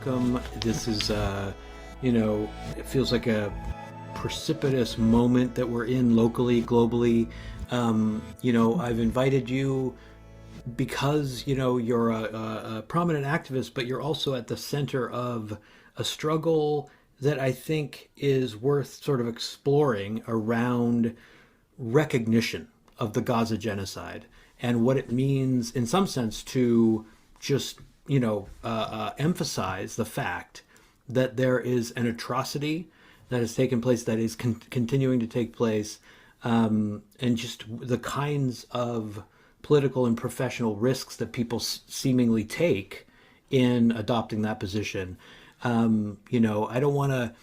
welcome. This is, it feels like a precipitous moment that we're in locally, globally. I've invited you because, you're a prominent activist, but you're also at the center of a struggle that I think is worth sort of exploring around recognition of the Gaza genocide and what it means, in some sense, to just emphasize the fact that there is an atrocity that has taken place, that is continuing to take place, and just the kinds of political and professional risks that people seemingly take in adopting that position. I don't want to,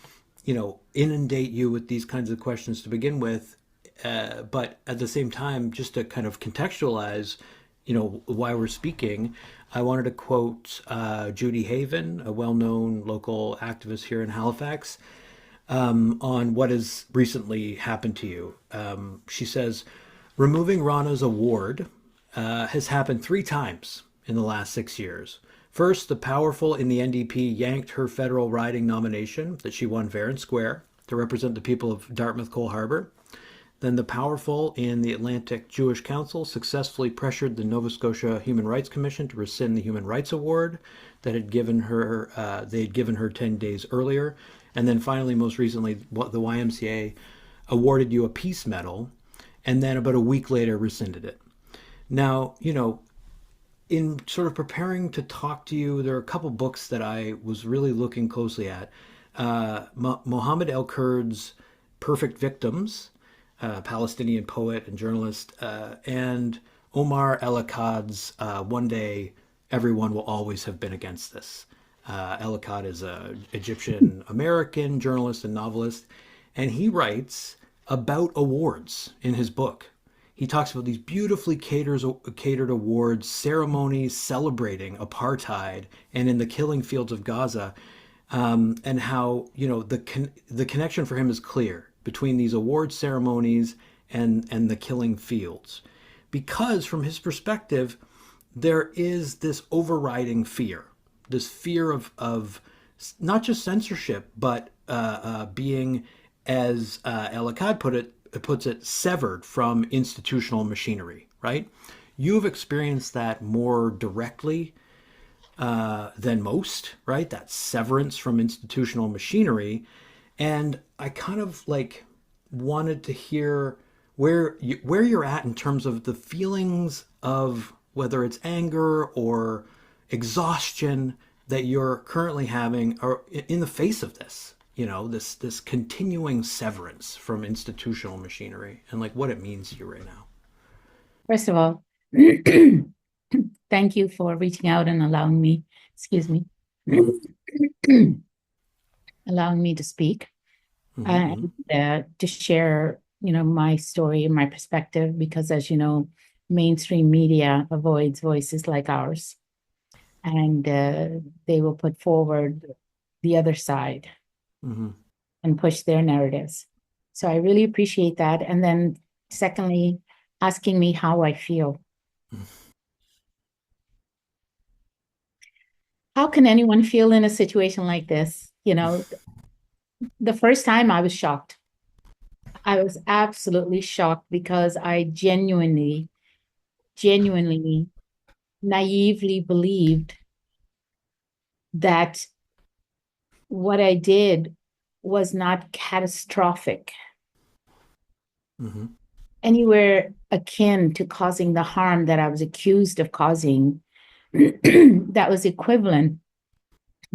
inundate you with these kinds of questions to begin with, but at the same time, just to kind of contextualize, why we're speaking, I wanted to quote Judy Haven, a well-known local activist here in Halifax, on what has recently happened to you. She says, removing Rana's award has happened 3 times in the last 6 years. First, the powerful in the NDP yanked her federal riding nomination that she won fair and square to represent the people of Dartmouth Cole Harbour. Then the powerful in the Atlantic Jewish Council successfully pressured the Nova Scotia Human Rights Commission to rescind the Human Rights Award that had given her they had given her 10 days earlier. And then finally, most recently, the YMCA awarded you a peace medal, and then about a week later rescinded it. Now, in sort of preparing to talk to you, there are a couple books that I was really looking closely at. Mohammed El-Kurd's Perfect Victims, Palestinian poet and journalist, and Omar El-Akkad's One Day Everyone Will Always Have Been Against This. El-Akkad is an Egyptian-American journalist and novelist, and he writes about awards in his book. He talks about these beautifully catered awards, ceremonies celebrating apartheid and in the killing fields of Gaza, and how the connection for him is clear between these award ceremonies and the killing fields, because from his perspective, there is this overriding fear, this fear of not just censorship, but being, as El-Akkad puts it, severed from institutional machinery, right? You've experienced that more directly than most, right? That severance from institutional machinery. And I kind of wanted to hear where you're at in terms of the feelings of whether it's anger or exhaustion that you're currently having, or in the face of this. This continuing severance from institutional machinery, and what it means to you right now. First of all, thank you for reaching out and allowing me, allowing me to speak, and to share, my story and my perspective, because as you know, mainstream media avoids voices like ours, and they will put forward the other side. And push their narratives. So I really appreciate that. And then secondly, asking me how I feel. How can anyone feel in a situation like this? The first time I was shocked. I was absolutely shocked, because I genuinely, naively believed that what I did was not catastrophic, anywhere akin to causing the harm that I was accused of causing, that was equivalent,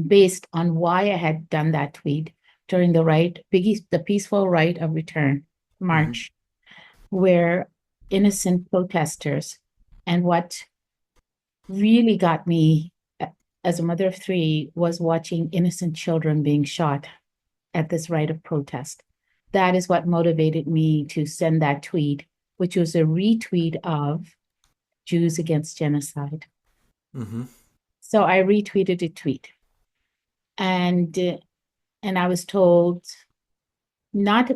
based on why I had done that tweet during the peaceful right of return march, where innocent protesters, and what really got me as a mother of 3 was watching innocent children being shot at this right of protest. That is what motivated me to send that tweet, which was a retweet of Jews Against Genocide. So I retweeted a tweet. And I was told, not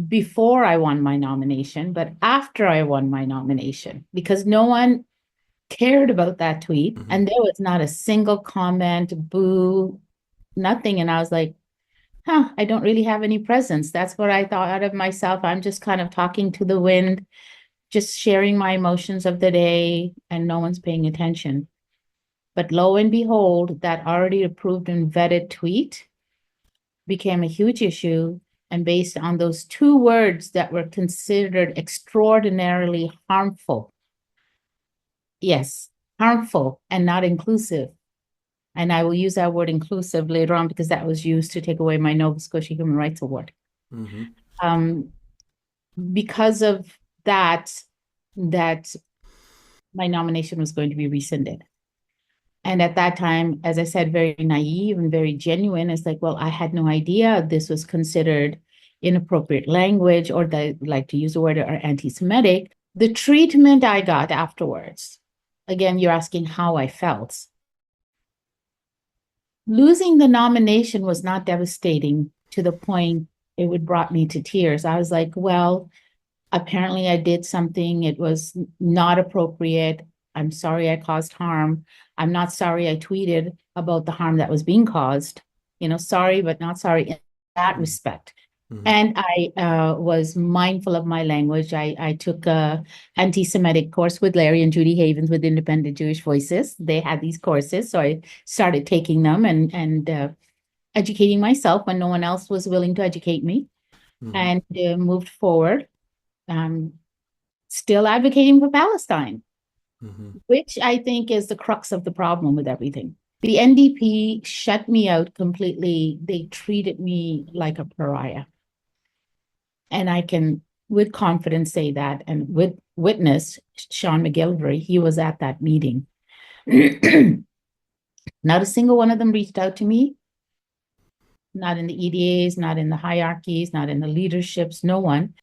before I won my nomination, but after I won my nomination, because no one cared about that tweet. Mm-hmm. And there was not a single comment, boo, nothing. And I was like, huh, I don't really have any presence. That's what I thought of myself. I'm just kind of talking to the wind, just sharing my emotions of the day, and no one's paying attention. But lo and behold, that already approved and vetted tweet became a huge issue. And based on those two words that were considered extraordinarily harmful, yes, harmful and not inclusive. And I will use that word inclusive later on because that was used to take away my Nova Scotia Human Rights Award. Mm-hmm. Because of that, that my nomination was going to be rescinded. And at that time, as I said, very naive and very genuine. It's like, well, I had no idea this was considered inappropriate language, or the, like to use the word, or anti-Semitic. The treatment I got afterwards, again, you're asking how I felt. Losing the nomination was not devastating to the point it would brought me to tears. I was like, well, apparently I did something. It was not appropriate. I'm sorry I caused harm. I'm not sorry I tweeted about the harm that was being caused. Sorry, but not sorry in that respect. Mm-hmm. And I was mindful of my language. I took a anti-Semitic course with Larry and Judy Havens with Independent Jewish Voices. They had these courses, so I started taking them and educating myself when no one else was willing to educate me, Mm-hmm. and moved forward. Still advocating for Palestine, Mm-hmm. which I think is the crux of the problem with everything. The NDP shut me out completely. They treated me like a pariah. And I can, with confidence, say that, and with witness Sean McGillivray, he was at that meeting. Not a single one of them reached out to me, not in the EDAs, not in the hierarchies, not in the leaderships, no one.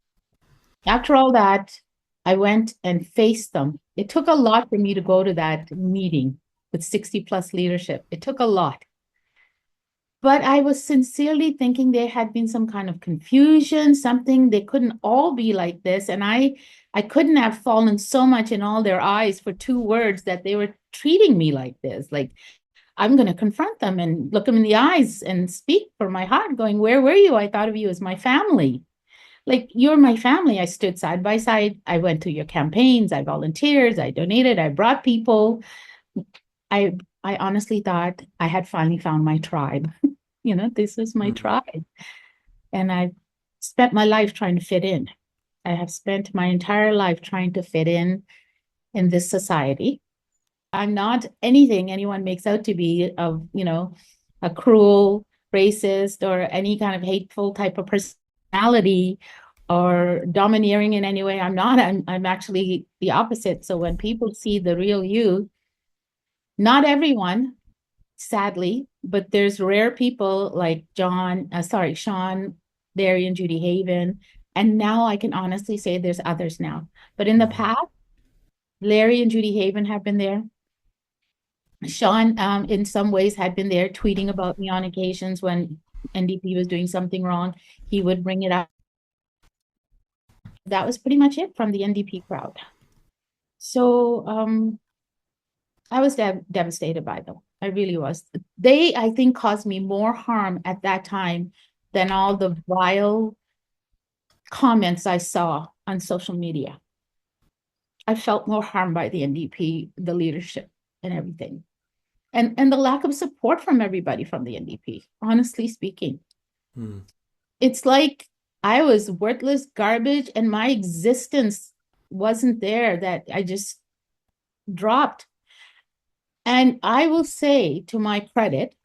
After all that, I went and faced them. It took a lot for me to go to that meeting with 60 plus leadership. It took a lot. But I was sincerely thinking there had been some kind of confusion, something. They couldn't all be like this. And I couldn't have fallen so much in all their eyes for two words that they were treating me like this. Like, I'm going to confront them and look them in the eyes and speak for my heart, going, where were you? I thought of you as my family. Like, you're my family. I stood side by side. I went to your campaigns. I volunteered. I donated. I brought people. I honestly thought I had finally found my tribe. This is my tribe. And I've spent my life trying to fit in. I have spent my entire life trying to fit in this society. I'm not anything anyone makes out to be of, a cruel, racist, or any kind of hateful type of personality or domineering in any way. I'm not. I'm actually the opposite. So when people see the real you, not everyone, sadly, but there's rare people like Sean, Larry, and Judy Haven. And now I can honestly say there's others now. But in the past, Larry and Judy Haven have been there. Sean, in some ways, had been there tweeting about me on occasions when NDP was doing something wrong. He would bring it up. That was pretty much it from the NDP crowd. So I was devastated by them. I really was. They, I think, caused me more harm at that time than all the vile comments I saw on social media. I felt more harm by the NDP, the leadership, and everything. And the lack of support from everybody from the NDP, honestly speaking. It's like I was worthless garbage and my existence wasn't there, that I just dropped. And I will say, to my credit,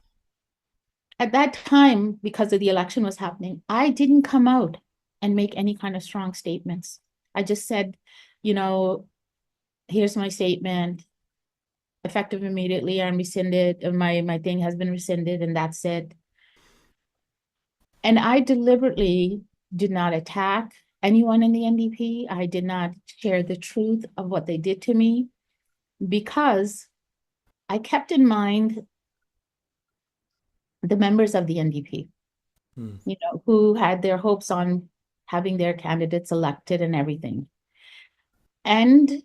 at that time, because of the election was happening, I didn't come out and make any kind of strong statements. I just said, here's my statement, effective immediately, I'm rescinded, my thing has been rescinded, and that's it. And I deliberately did not attack anyone in the NDP. I did not share the truth of what they did to me, because I kept in mind the members of the NDP, who had their hopes on having their candidates elected and everything. And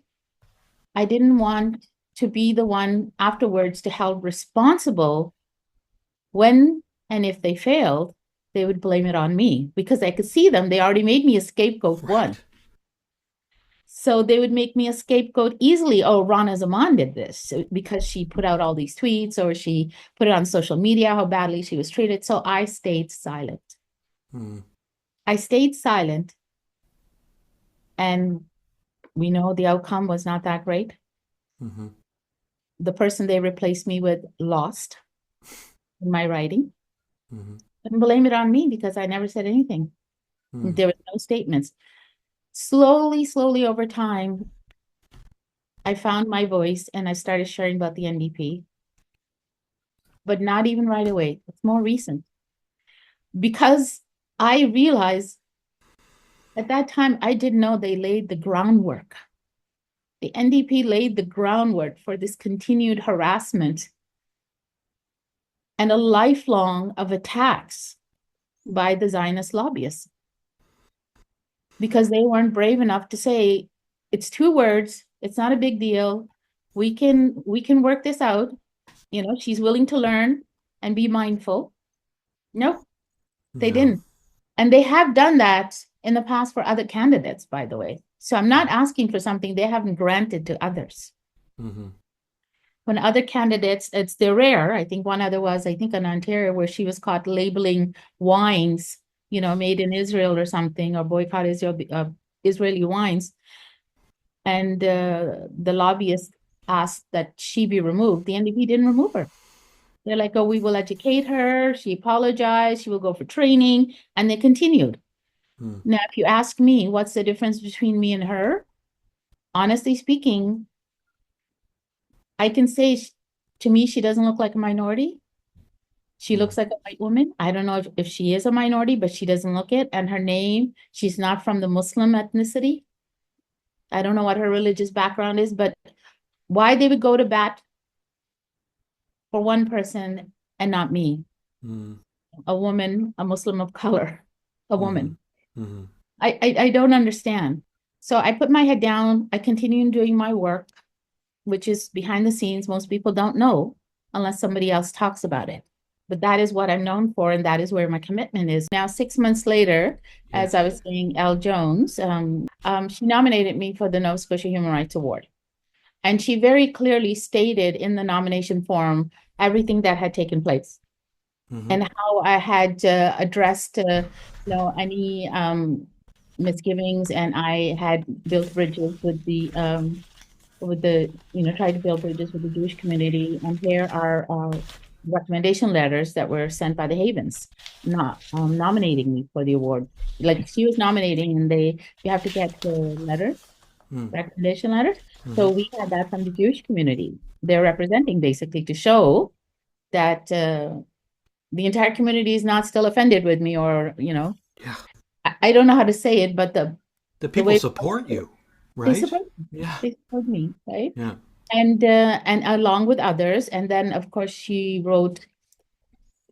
I didn't want to be the one afterwards to held responsible when and if they failed, they would blame it on me because I could see them. They already made me a scapegoat one. Right. So they would make me a scapegoat easily. Oh, Rana Zaman did this because she put out all these tweets or she put it on social media how badly she was treated. So I stayed silent. Mm. I stayed silent, and we know the outcome was not that great. Mm-hmm. The person they replaced me with lost in my writing. Mm-hmm. And blame it on me because I never said anything. Mm. There were no statements. Slowly over time, I found my voice and I started sharing about the NDP, but not even right away. It's more recent because I realized at that time, I didn't know they laid the groundwork. The NDP laid the groundwork for this continued harassment and a lifelong of attacks by the Zionist lobbyists because they weren't brave enough to say, it's 2 words, it's not a big deal. We can work this out. You know, she's willing to learn and be mindful. No, they No. didn't. And they have done that in the past for other candidates, by the way. So I'm not asking for something they haven't granted to others. Mm-hmm. When other candidates, they're rare. I think one other was, I think in Ontario, where she was caught labeling wines, you know, made in Israel or something, or boycott Israel, Israeli wines. And the lobbyist asked that she be removed. The NDP didn't remove her. They're like, oh, we will educate her. She apologized. She will go for training. And they continued. Mm. Now, if you ask me, what's the difference between me and her? Honestly speaking, I can say to me, she doesn't look like a minority. She looks like a white woman. I don't know if she is a minority, but she doesn't look it. And her name, she's not from the Muslim ethnicity. I don't know what her religious background is, but why they would go to bat for one person and not me, Mm. a woman, a Muslim of color, a Mm-hmm. woman. Mm-hmm. I don't understand. So I put my head down. I continue doing my work, which is behind the scenes. Most people don't know unless somebody else talks about it. But that is what I'm known for, and that is where my commitment is. Now, 6 months later, Yeah. as I was saying, Elle Jones, she nominated me for the Nova Scotia Human Rights Award. And she very clearly stated in the nomination form everything that had taken place Mm-hmm. and how I had addressed, any misgivings, and I had built bridges tried to build bridges with the Jewish community. And here are recommendation letters that were sent by the Havens, not nominating me for the award. Like she was nominating, and you have to get the letter, Mm. recommendation letters. Mm-hmm. So we had that from the Jewish community. They're representing basically to show that the entire community is not still offended with me, or Yeah. I don't know how to say it, but The the people way support you, they right? support Yeah. they support me, right? Yeah. And along with others. And then of course she wrote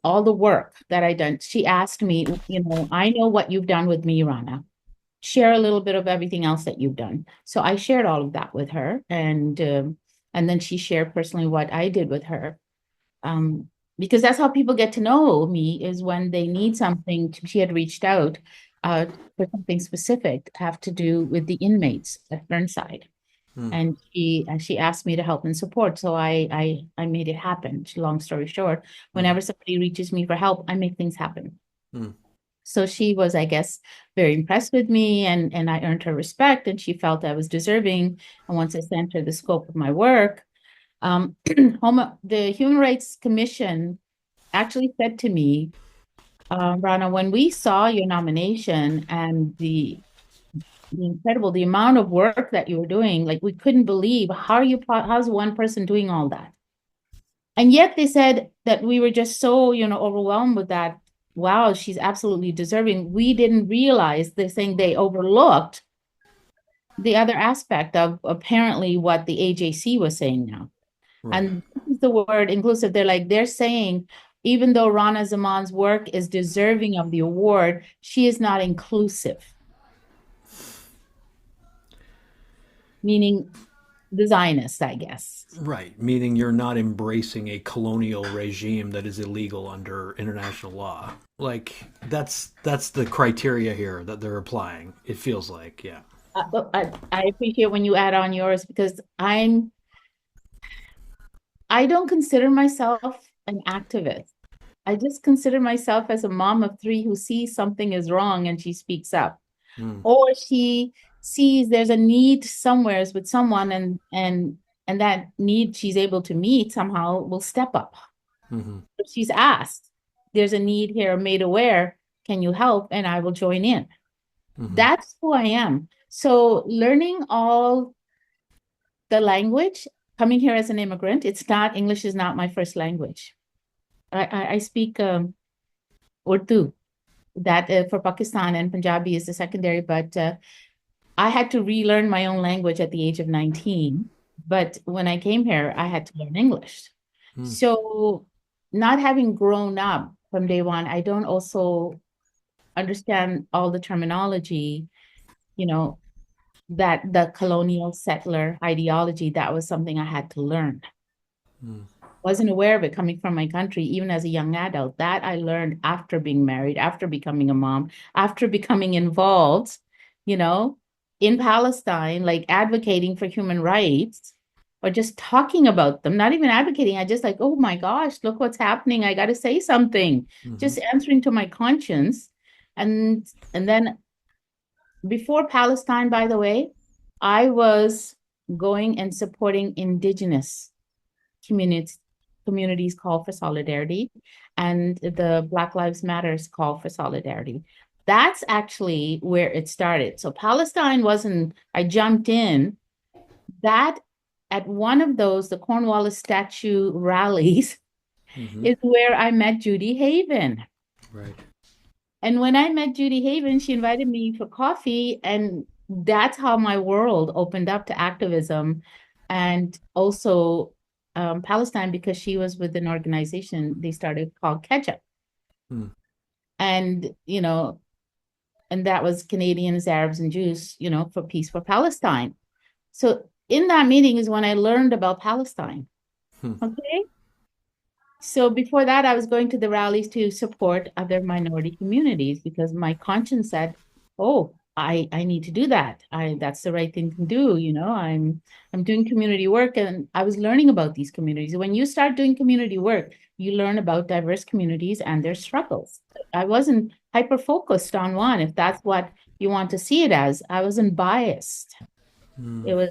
all the work that I done. She asked me, I know what you've done with me, Rana. Share a little bit of everything else that you've done. So I shared all of that with her, and then she shared personally what I did with her. Um, because that's how people get to know me, is when they need something. She had reached out for something specific, have to do with the inmates at Burnside. Mm. And she asked me to help and support. So I made it happen. Long story short, Mm. whenever somebody reaches me for help, I make things happen. Mm. So she was, I guess, very impressed with me, and I earned her respect, and she felt I was deserving. And once I sent her the scope of my work, the Human Rights Commission actually said to me, Rana, when we saw your nomination and the amount of work that you were doing, like we couldn't believe how's one person doing all that. And yet they said that we were just so, overwhelmed with that. Wow, she's absolutely deserving. We didn't realize, they're saying they overlooked the other aspect of apparently what the AJC was saying now. Right. And this is the word inclusive. They're saying, even though Rana Zaman's work is deserving of the award, she is not inclusive. Meaning the Zionists, I guess. Right, meaning you're not embracing a colonial regime that is illegal under international law. Like that's the criteria here that they're applying. It feels like, yeah. I appreciate when you add on yours because I don't consider myself an activist. I just consider myself as a mom of three who sees something is wrong and she speaks up. Mm, Or she sees there's a need somewheres with someone and that need she's able to meet somehow will step up. mm-hmm, If she's asked, there's a need here, made aware, can you help? And I will join in. mm-hmm, That's who I am. So learning all the language, coming here as an immigrant, it's not, English is not my first language. I speak Urdu, that for Pakistan, and Punjabi is the secondary, but I had to relearn my own language at the age of 19. But when I came here, I had to learn English. mm, So, not having grown up from day one, I don't also understand all the terminology, you know, that the colonial settler ideology, that was something I had to learn. mm, Wasn't aware of it coming from my country, even as a young adult. That I learned after being married, after becoming a mom, after becoming involved, you know, in Palestine, like advocating for human rights or just talking about them, not even advocating. I just like, oh my gosh, look what's happening. I got to say something, mm-hmm, just answering to my conscience. And then before Palestine, by the way, I was going and supporting indigenous communities communities call for solidarity and the Black Lives Matters call for solidarity. That's actually where it started. So Palestine wasn't, I jumped in that at one of those, the Cornwallis statue rallies, mm-hmm, is where I met Judy Haven. right. And when I met Judy Haven, she invited me for coffee, and that's how my world opened up to activism and also Palestine because she was with an organization they started called Ketchup. Mm, And, and that was Canadians, Arabs, and Jews, for peace for Palestine. So in that meeting is when I learned about Palestine. hmm, Okay. So before that, I was going to the rallies to support other minority communities because my conscience said, "Oh, I need to do that. That's the right thing to do." I'm doing community work, and I was learning about these communities. When you start doing community work, you learn about diverse communities and their struggles. I wasn't hyper focused on one, if that's what you want to see it as. I wasn't biased. mm, It was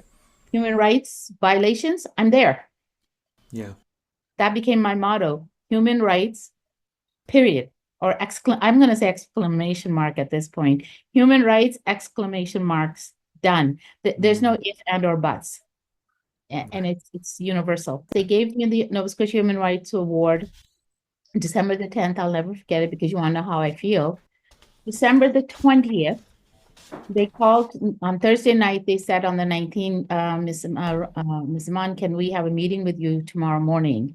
human rights violations. I'm there. yeah. That became my motto: human rights, period. Or I'm going to say exclamation mark at this point. Human rights, exclamation marks, done. There's no Mm, if and or buts. And it's universal. They gave me the Nova Scotia Human Rights Award December the 10th. I'll never forget it because you want to know how I feel. December the 20th, they called on Thursday night. They said on the 19th, Ms. Zaman, can we have a meeting with you tomorrow morning?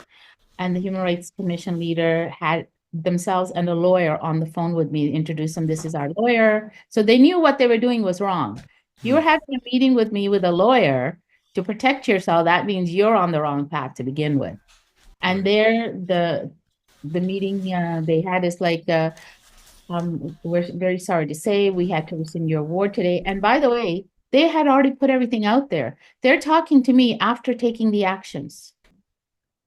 And the Human Rights Commission leader had themselves and a lawyer on the phone with me, introduce them. This is our lawyer. So they knew what they were doing was wrong. mm, You're having a meeting with me with a lawyer to protect yourself. That means you're on the wrong path to begin with. And right. there, the meeting they had is like, we're very sorry to say we had to rescind your award today. And by the way, they had already put everything out there. They're talking to me after taking the actions.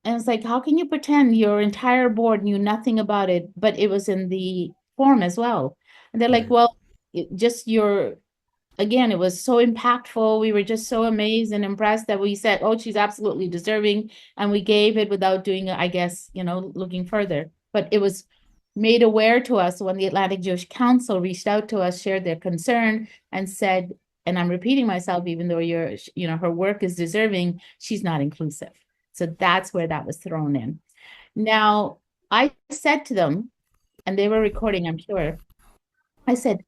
And it's like, how can you pretend your entire board knew nothing about it, but it was in the form as well? And they're like, Right. well, again, it was so impactful. We were just so amazed and impressed that we said, oh, she's absolutely deserving. And we gave it without doing, I guess, looking further. But it was made aware to us when the Atlantic Jewish Council reached out to us, shared their concern, and said, and I'm repeating myself, even though her work is deserving, she's not inclusive. So that's where that was thrown in. Now, I said to them, and they were recording, I'm sure, I said,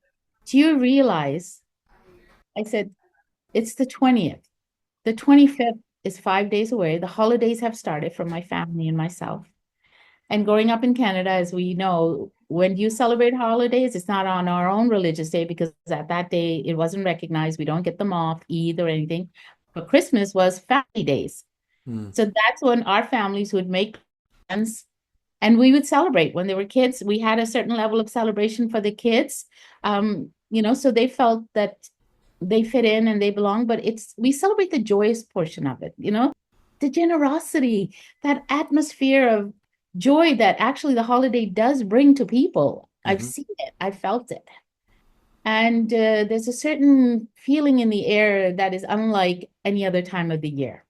do you realize? I said, it's the 20th. The 25th is 5 days away. The holidays have started for my family and myself. And growing up in Canada, as we know, when you celebrate holidays, it's not on our own religious day because at that day it wasn't recognized. We don't get them off, Eid or anything. But Christmas was family days. Mm. So that's when our families would make plans and we would celebrate. When they were kids, we had a certain level of celebration for the kids. So they felt that they fit in and they belong, but we celebrate the joyous portion of it, the generosity, that atmosphere of joy that actually the holiday does bring to people. I've Hmm. seen it, I felt it. And there's a certain feeling in the air that is unlike any other time of the year.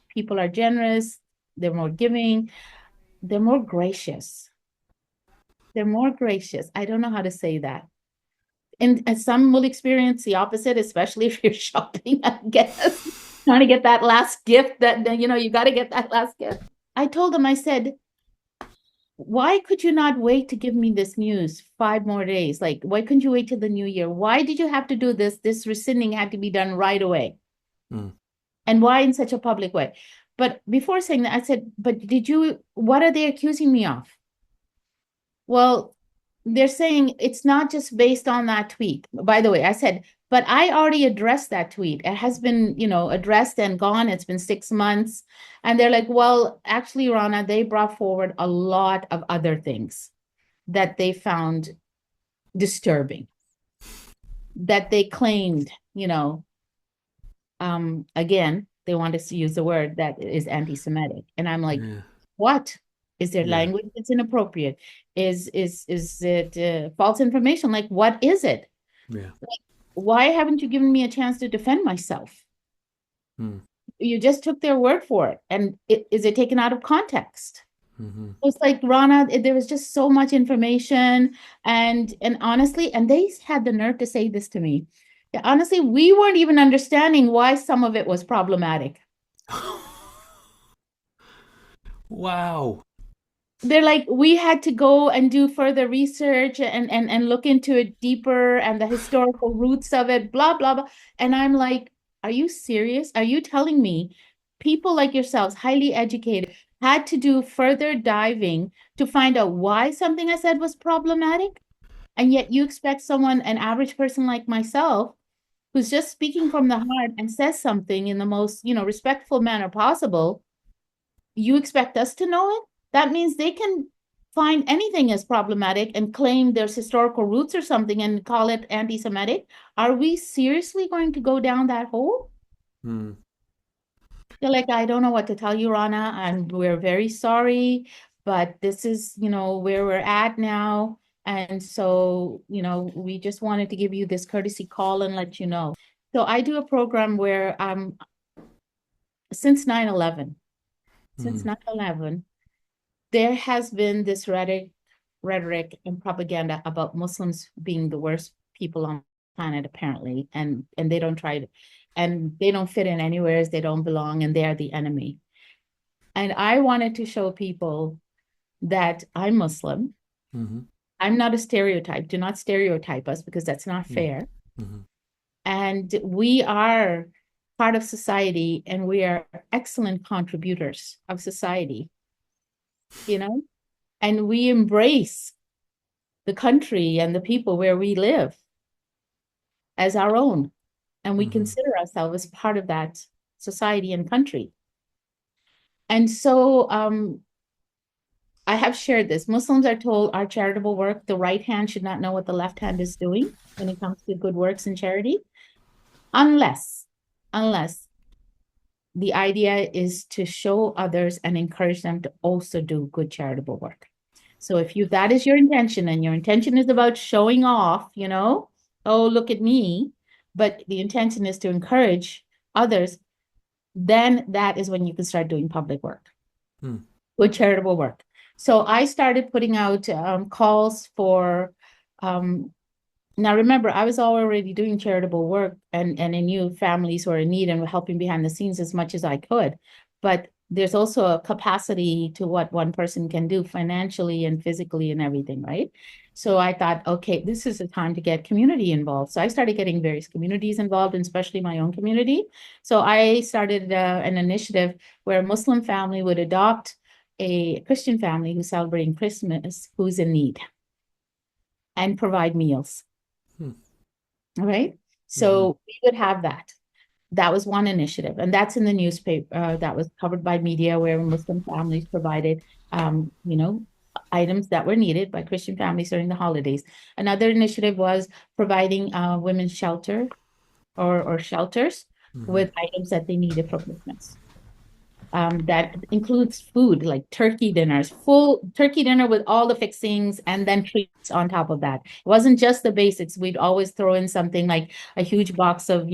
People are generous, they're more giving, they're more gracious. They're more gracious. I don't know how to say that. And some will experience the opposite, especially if you're shopping, I guess, trying to get that last gift you got to get that last gift. I told them, I said, why could you not wait to give me this news 5 more days? Like, why couldn't you wait till the new year? Why did you have to do this? This rescinding had to be done right away. Mm. And why in such a public way? But before saying that, I said, but what are they accusing me of? Well, they're saying it's not just based on that tweet. By the way, I said, but I already addressed that tweet. It has been, addressed and gone. It's been 6 months. And they're like, well, actually, Rana, they brought forward a lot of other things that they found disturbing, that they claimed, again, they want us to use the word that is anti-Semitic. And I'm like, Yeah. what? Is there Yeah. language that's inappropriate? Is it false information? Like, what is it? Yeah. Why haven't you given me a chance to defend myself? Mm. You just took their word for it. And is it taken out of context? Hmm. It's like, Rana, there was just so much information. And honestly, and they had the nerve to say this to me. Yeah, honestly, we weren't even understanding why some of it was problematic. Wow. They're like, we had to go and do further research and look into it deeper and the historical roots of it, blah, blah, blah. And I'm like, are you serious? Are you telling me people like yourselves, highly educated, had to do further diving to find out why something I said was problematic? And yet you expect someone, an average person like myself, who's just speaking from the heart and says something in the most, respectful manner possible, you expect us to know it? That means they can find anything as problematic and claim there's historical roots or something and call it anti-Semitic. Are we seriously going to go down that hole? Mm. They're like, I don't know what to tell you, Rana, and we're very sorry, but this is, where we're at now. And so, we just wanted to give you this courtesy call and let you know. So I do a program where since 9/11, since Mm. 9/11, there has been this rhetoric and propaganda about Muslims being the worst people on the planet, apparently, and they don't try to, and they don't fit in anywhere, they don't belong, and they're the enemy. And I wanted to show people that I'm Muslim. Hmm. I'm not a stereotype. Do not stereotype us because that's not Mm. fair. Hmm. And we are part of society and we are excellent contributors of society, and we embrace the country and the people where we live as our own. And we Hmm. consider ourselves as part of that society and country. And so I have shared this. Muslims are told our charitable work, the right hand should not know what the left hand is doing when it comes to good works and charity, unless the idea is to show others and encourage them to also do good charitable work. So if that is your intention and your intention is about showing off, oh, look at me, but the intention is to encourage others, then that is when you can start doing public work, Mm. good charitable work. So I started putting out calls for now, remember, I was already doing charitable work and I knew families who are in need and helping behind the scenes as much as I could. But there's also a capacity to what one person can do financially and physically and everything, right? So I thought, okay, this is the time to get community involved. So I started getting various communities involved, and especially my own community. So I started an initiative where a Muslim family would adopt a Christian family who's celebrating Christmas, who's in need, and provide meals. Mm. All right. Hmm. So we would have that. That was one initiative, and that's in the newspaper. That was covered by media, where Muslim families provided, you know, items that were needed by Christian families during the holidays. Another initiative was providing women's shelter or shelters Mm-hmm. with items that they needed for Christmas. That includes food like turkey dinners, full turkey dinner with all the fixings, and then treats on top of that. It wasn't just the basics. We'd always throw in something like a huge box of,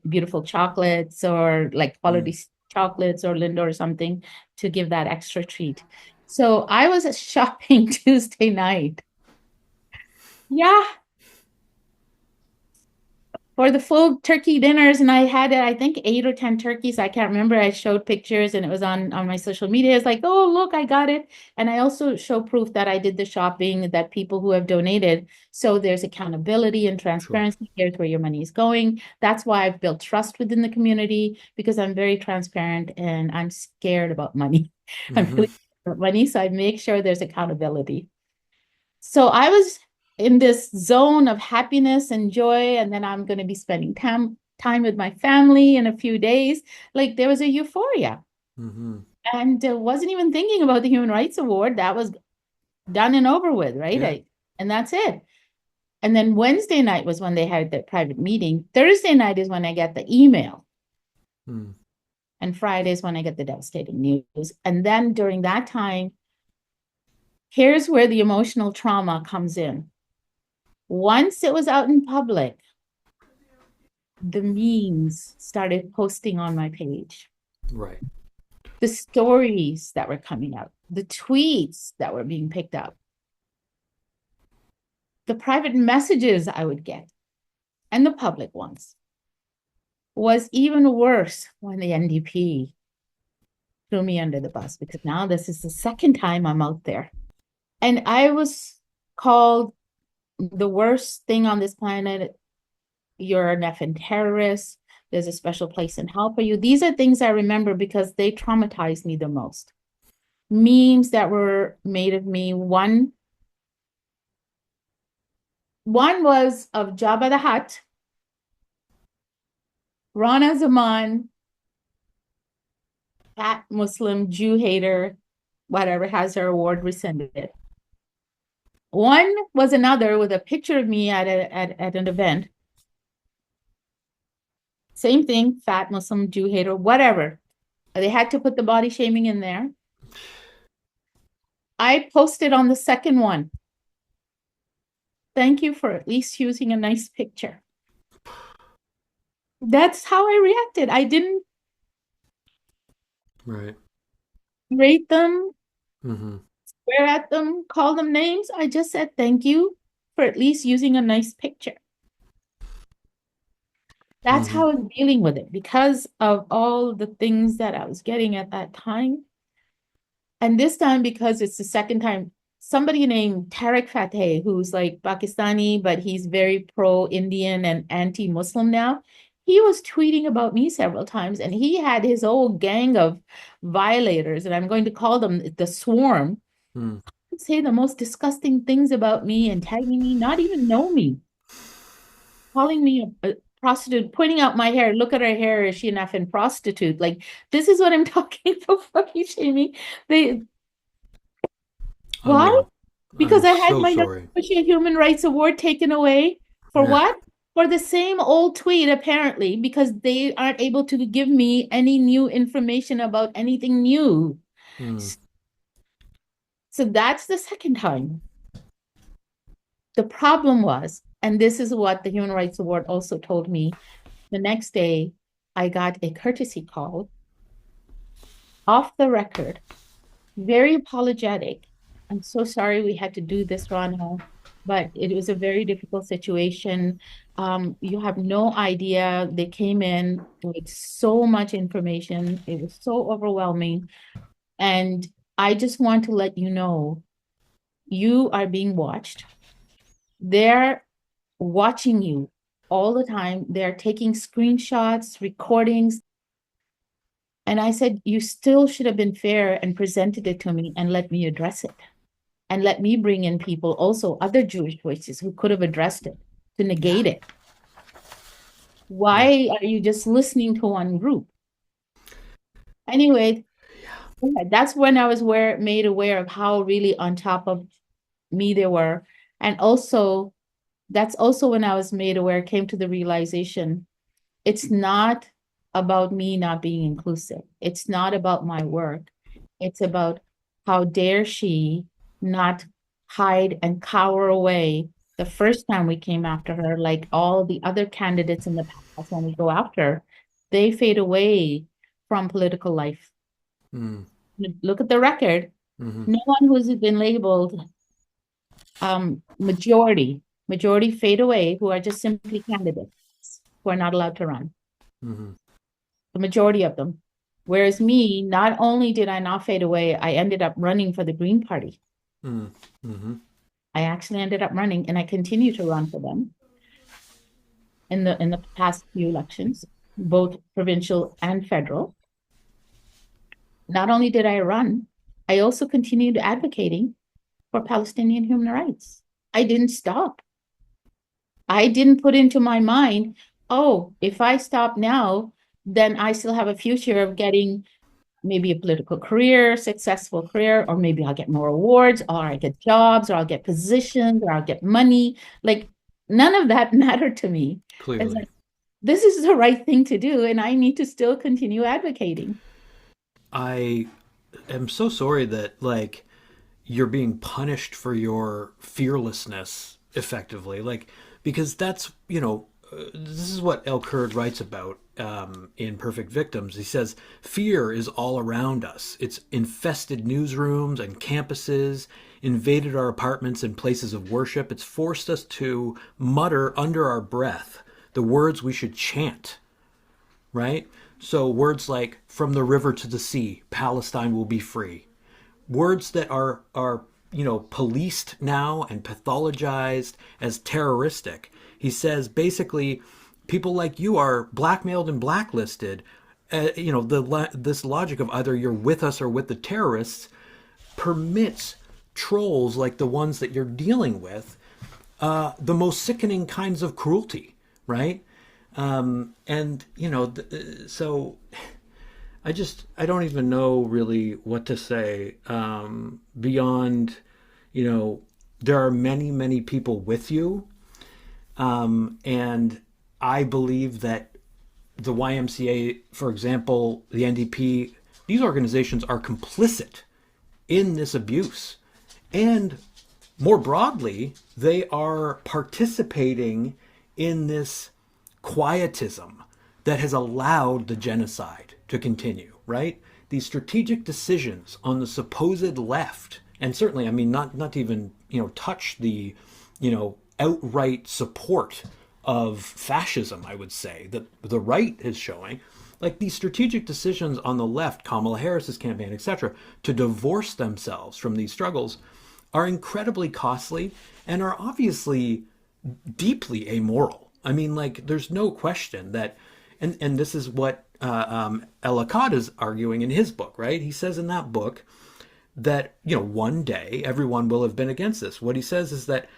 beautiful chocolates, or like quality chocolates or Linda or something, to give that extra treat. So I was shopping Tuesday night. Yeah, for the full turkey dinners, and I had, I think, 8 or 10 turkeys. I can't remember. I showed pictures, and it was on my social media. It's like, oh, look, I got it. And I also show proof that I did the shopping, that people who have donated. So there's accountability and Sure. transparency. Here's where your money is going. That's why I've built trust within the community, because I'm very transparent and I'm scared about money. I'm Mm-hmm. really scared about money, so I make sure there's accountability. So I was in this zone of happiness and joy, and then I'm going to be spending time with my family in a few days. Like, there was a euphoria, Mm-hmm. and wasn't even thinking about the Human Rights Award. That was done and over with, right? Yeah. And that's it. And then Wednesday night was when they had their private meeting. Thursday night is when I get the email. Mm. And Friday is when I get the devastating news. And then during that time, here's where the emotional trauma comes in. Once it was out in public, the memes started posting on my page. Right. The stories that were coming out, the tweets that were being picked up, the private messages I would get, and the public ones, was even worse when the NDP threw me under the bus, because now this is the second time I'm out there. And I was called the worst thing on this planet. You're an effing terrorist. There's a special place in hell for you. These are things I remember because they traumatized me the most. Memes that were made of me. One was of Jabba the Hutt, Rana Zaman, fat Muslim Jew hater, whatever, has her award rescinded. One was another with a picture of me at an event. Same thing, fat Muslim Jew hater, whatever. They had to put the body shaming in there. I posted on the second one, thank you for at least using a nice picture. That's how I reacted. I didn't Right. rate them, Mm-hmm. swear at them, call them names. I just said thank you for at least using a nice picture. That's Mm-hmm. how I was dealing with it, because of all the things that I was getting at that time. And this time, because it's the second time, somebody named Tariq Fateh, who's like Pakistani, but he's very pro-Indian and anti-Muslim now, he was tweeting about me several times, and he had his whole gang of violators, and I'm going to call them the swarm, Mm. say the most disgusting things about me and tagging me, not even know me, calling me a prostitute, pointing out my hair. Look at her hair. Is she an effing prostitute? Like, this is what I'm talking about, fucking shaming. They, why? Unreal. Because I'm I had so my sorry. Human Rights Award taken away. For Yeah. what? For the same old tweet, apparently, because they aren't able to give me any new information about anything new. Mm. So that's the second time. The problem was, and this is what the Human Rights Award also told me, the next day, I got a courtesy call off the record, very apologetic. I'm so sorry we had to do this, Rana, but it was a very difficult situation. You have no idea. They came in with so much information. It was so overwhelming. And I just want to let you know, you are being watched. They're watching you all the time. They're taking screenshots, recordings. And I said, you still should have been fair and presented it to me and let me address it. And let me bring in people, also other Jewish voices who could have addressed it, to negate it. Yeah. Why are you just listening to one group? Anyway, yeah, that's when I was made aware of how really on top of me they were. And also, that's also when I was made aware, came to the realization it's not about me not being inclusive. It's not about my work. It's about how dare she not hide and cower away the first time we came after her, like all the other candidates in the past when we go after, they fade away from political life. Mm. Look at the record. Hmm. No one who's been labeled majority fade away who are just simply candidates who are not allowed to run. Hmm. The majority of them. Whereas me, not only did I not fade away, I ended up running for the Green Party. Mm. Hmm. I actually ended up running and I continue to run for them in the past few elections, both provincial and federal. Not only did I run, I also continued advocating for Palestinian human rights. I didn't stop. I didn't put into my mind, oh, if I stop now, then I still have a future of getting maybe a political career, successful career, or maybe I'll get more awards, or I get jobs, or I'll get positions, or I'll get money. Like none of that mattered to me. It's Clearly. like, this is the right thing to do, and I need to still continue advocating. I am so sorry that like you're being punished for your fearlessness effectively, like because that's this is what El Kurd writes about in Perfect Victims. He says fear is all around us. It's infested newsrooms and campuses, invaded our apartments and places of worship. It's forced us to mutter under our breath the words we should chant, right? So words like "from the river to the sea, Palestine will be free." Words that are policed now and pathologized as terroristic. He says basically, people like you are blackmailed and blacklisted. This logic of either you're with us or with the terrorists permits trolls like the ones that you're dealing with the most sickening kinds of cruelty, right? And so I don't even know really what to say beyond, there are many people with you, and I believe that the YMCA, for example, the NDP, these organizations are complicit in this abuse, and more broadly, they are participating in this quietism that has allowed the genocide to continue, right? These strategic decisions on the supposed left, and certainly, I mean, not to even, touch the, outright support of fascism, I would say, that the right is showing, like these strategic decisions on the left, Kamala Harris's campaign, etc., to divorce themselves from these struggles are incredibly costly and are obviously deeply amoral. I mean, like, there's no question that, and this is what Ellicott is arguing in his book, right? He says in that book that, one day everyone will have been against this. What he says is that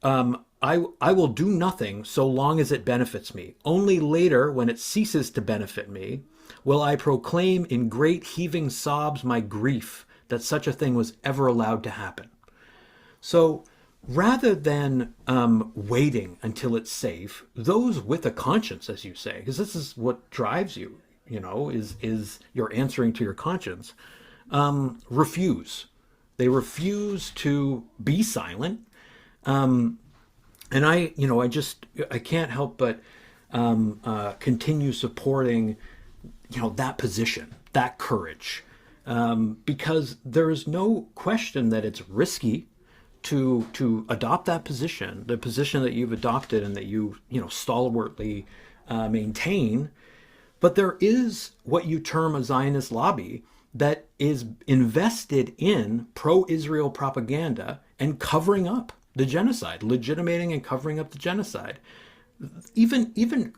I will do nothing so long as it benefits me. Only later, when it ceases to benefit me, will I proclaim in great heaving sobs my grief that such a thing was ever allowed to happen. So rather than waiting until it's safe, those with a conscience, as you say, because this is what drives you, is your answering to your conscience, refuse. They refuse to be silent. And I can't help but continue supporting, that position, that courage, because there is no question that it's risky to adopt that position, the position that you've adopted and that you stalwartly maintain. But there is what you term a Zionist lobby that is invested in pro-Israel propaganda and covering up the genocide, legitimating and covering up the genocide. Even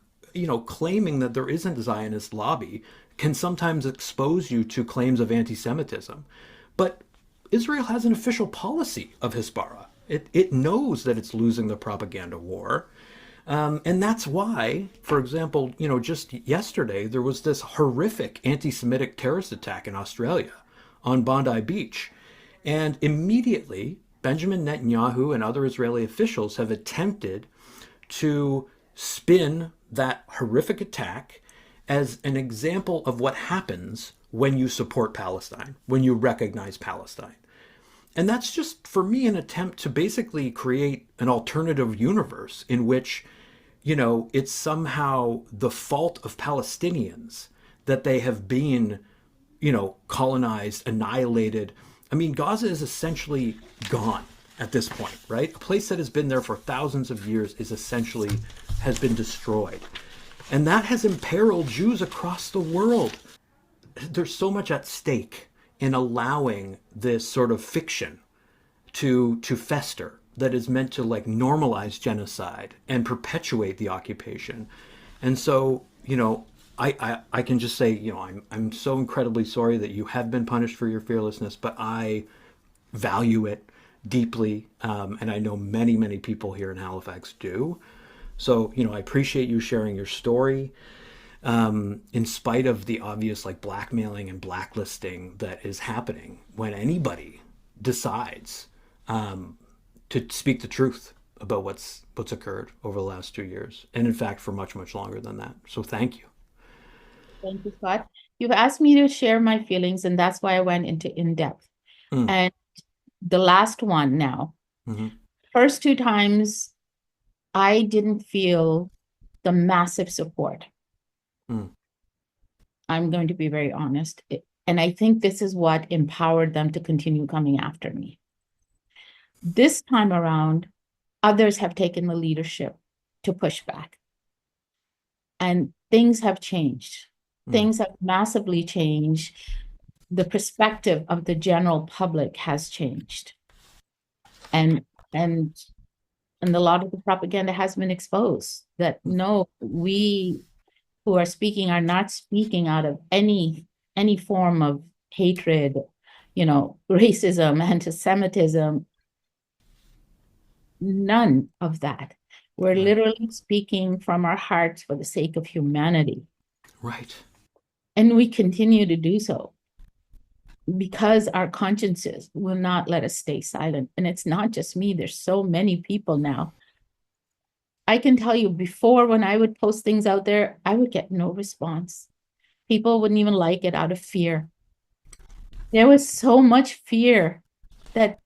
claiming that there isn't a Zionist lobby can sometimes expose you to claims of anti-Semitism. But Israel has an official policy of Hisbara. It knows that it's losing the propaganda war. And that's why, for example, just yesterday, there was this horrific anti Semitic terrorist attack in Australia on Bondi Beach. And immediately, Benjamin Netanyahu and other Israeli officials have attempted to spin that horrific attack as an example of what happens when you support Palestine, when you recognize Palestine. And that's just, for me, an attempt to basically create an alternative universe in which, it's somehow the fault of Palestinians that they have been, colonized, annihilated. I mean, Gaza is essentially gone at this point, right? A place that has been there for thousands of years has been destroyed. And that has imperiled Jews across the world. There's so much at stake in allowing this sort of fiction to fester that is meant to like normalize genocide and perpetuate the occupation. And so, I can just say, I'm so incredibly sorry that you have been punished for your fearlessness, but I value it deeply, and I know many, many people here in Halifax do. So, I appreciate you sharing your story, in spite of the obvious like blackmailing and blacklisting that is happening when anybody decides to speak the truth about what's occurred over the last 2 years, and in fact for much, much longer than that. So thank you. Thank you, Scott. You've asked me to share my feelings, and that's why I went into in-depth. And the last one now, first two times, I didn't feel the massive support. I'm going to be very honest. And I think this is what empowered them to continue coming after me. This time around, others have taken the leadership to push back. And things have changed. Things have massively changed. The perspective of the general public has changed. And a lot of the propaganda has been exposed that no, we who are speaking are not speaking out of any form of hatred, racism, anti-Semitism, none of that. We're literally speaking from our hearts for the sake of humanity. Right. And we continue to do so because our consciences will not let us stay silent. And it's not just me. There's so many people now. I can tell you before, when I would post things out there, I would get no response. People wouldn't even like it out of fear. There was so much fear that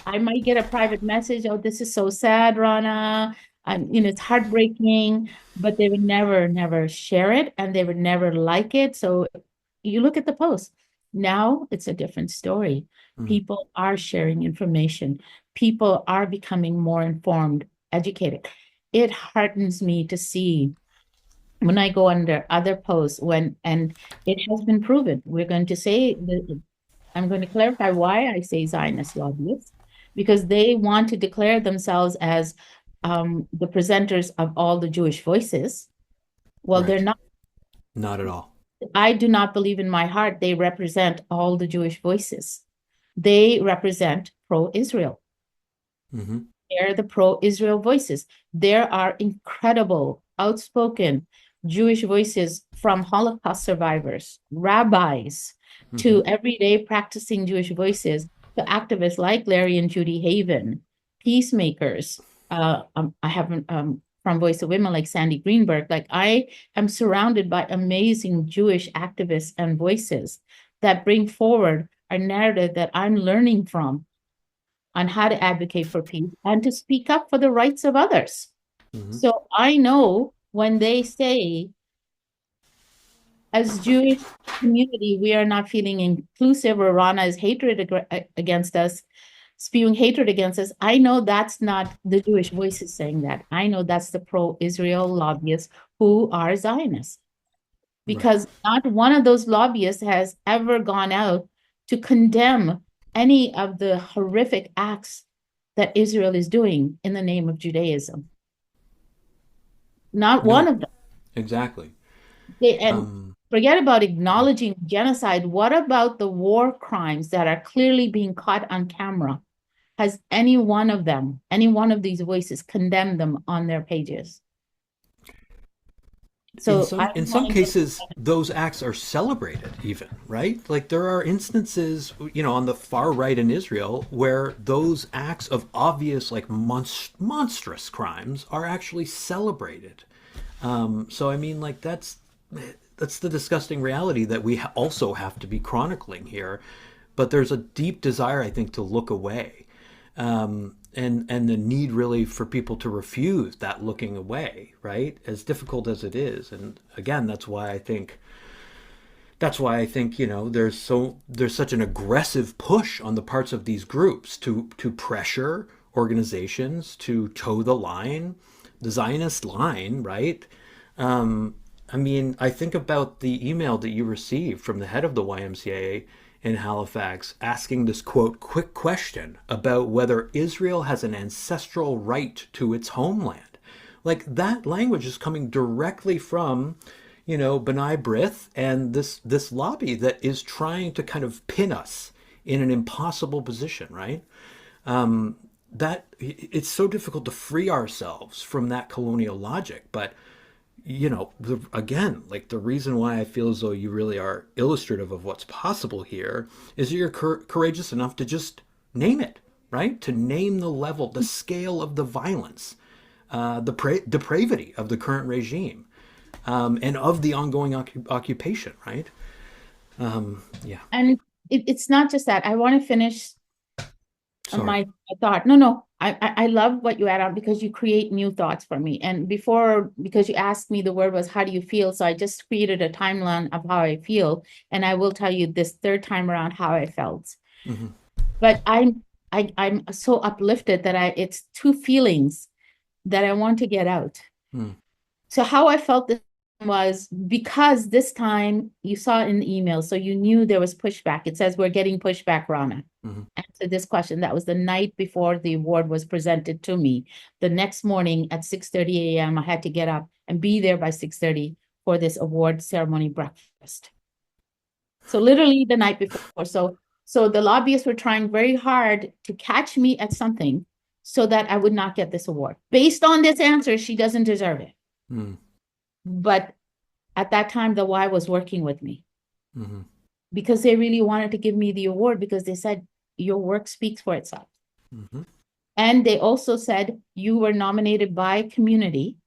I might get a private message, oh, this is so sad, Rana. It's heartbreaking, but they would never share it, and they would never like it. So you look at the post. Now it's a different story. People are sharing information. People are becoming more informed, educated. It heartens me to see when I go under other posts and it has been proven. We're going to say, I'm going to clarify why I say Zionist lobbyists, because they want to declare themselves as the presenters of all the Jewish voices. Well, they're not. Not at all. I do not believe in my heart they represent all the Jewish voices. They represent pro-Israel. They're the pro-Israel voices. There are incredible, outspoken Jewish voices, from Holocaust survivors, rabbis, to everyday practicing Jewish voices, to activists like Larry and Judy Haven, peacemakers. I have from Voice of Women like Sandy Greenberg. Like, I am surrounded by amazing Jewish activists and voices that bring forward a narrative that I'm learning from on how to advocate for peace and to speak up for the rights of others. So I know when they say, as Jewish community, we are not feeling inclusive, or Rana is hatred against us, spewing hatred against us. I know that's not the Jewish voices saying that. I know that's the pro-Israel lobbyists who are Zionists. Because not one of those lobbyists has ever gone out to condemn any of the horrific acts that Israel is doing in the name of Judaism. Not one of them. Exactly. And forget about acknowledging genocide. What about the war crimes that are clearly being caught on camera? Has any one of them, any one of these voices, condemned them on their pages? in So some I'm in some wanting to, cases those acts are celebrated even, right? Like there are instances, on the far right in Israel where those acts of obvious like monstrous crimes are actually celebrated. So I mean, like that's the disgusting reality that we also have to be chronicling here. But there's a deep desire, I think, to look away, and the need really for people to refuse that looking away, right? As difficult as it is, and again, that's why I think there's such an aggressive push on the parts of these groups to pressure organizations to toe the line, the Zionist line, right? I mean, I think about the email that you received from the head of the YMCA in Halifax asking this quote, quick question about whether Israel has an ancestral right to its homeland. Like that language is coming directly from, B'nai B'rith and this lobby that is trying to kind of pin us in an impossible position, right? That it's so difficult to free ourselves from that colonial logic, but again, like the reason why I feel as though you really are illustrative of what's possible here is that you're courageous enough to just name it, right? To name the level, the scale of the violence, the depravity of the current regime, and of the ongoing occupation, right? Yeah. and it's not just that. I want to finish Sorry. my thought. No, I love what you add on because you create new thoughts for me. And before, because you asked me, the word was, how do you feel? So I just created a timeline of how I feel. And I will tell you this third time around how I felt. Mm-hmm. But I'm so uplifted that it's two feelings that I want to get out. Mm-hmm. So how I felt this was because this time you saw in the email, so you knew there was pushback. It says we're getting pushback, Rana. Mm-hmm. Answer this question. That was the night before the award was presented to me. The next morning at 6:30 a.m., I had to get up and be there by 6:30 for this award ceremony breakfast. So literally the night before. So the lobbyists were trying very hard to catch me at something so that I would not get this award. Based on this answer, she doesn't deserve it. Mm-hmm. But at that time, the Y was working with me Mm-hmm. because they really wanted to give me the award because they said, your work speaks for itself. Mm-hmm. And they also said, you were nominated by community.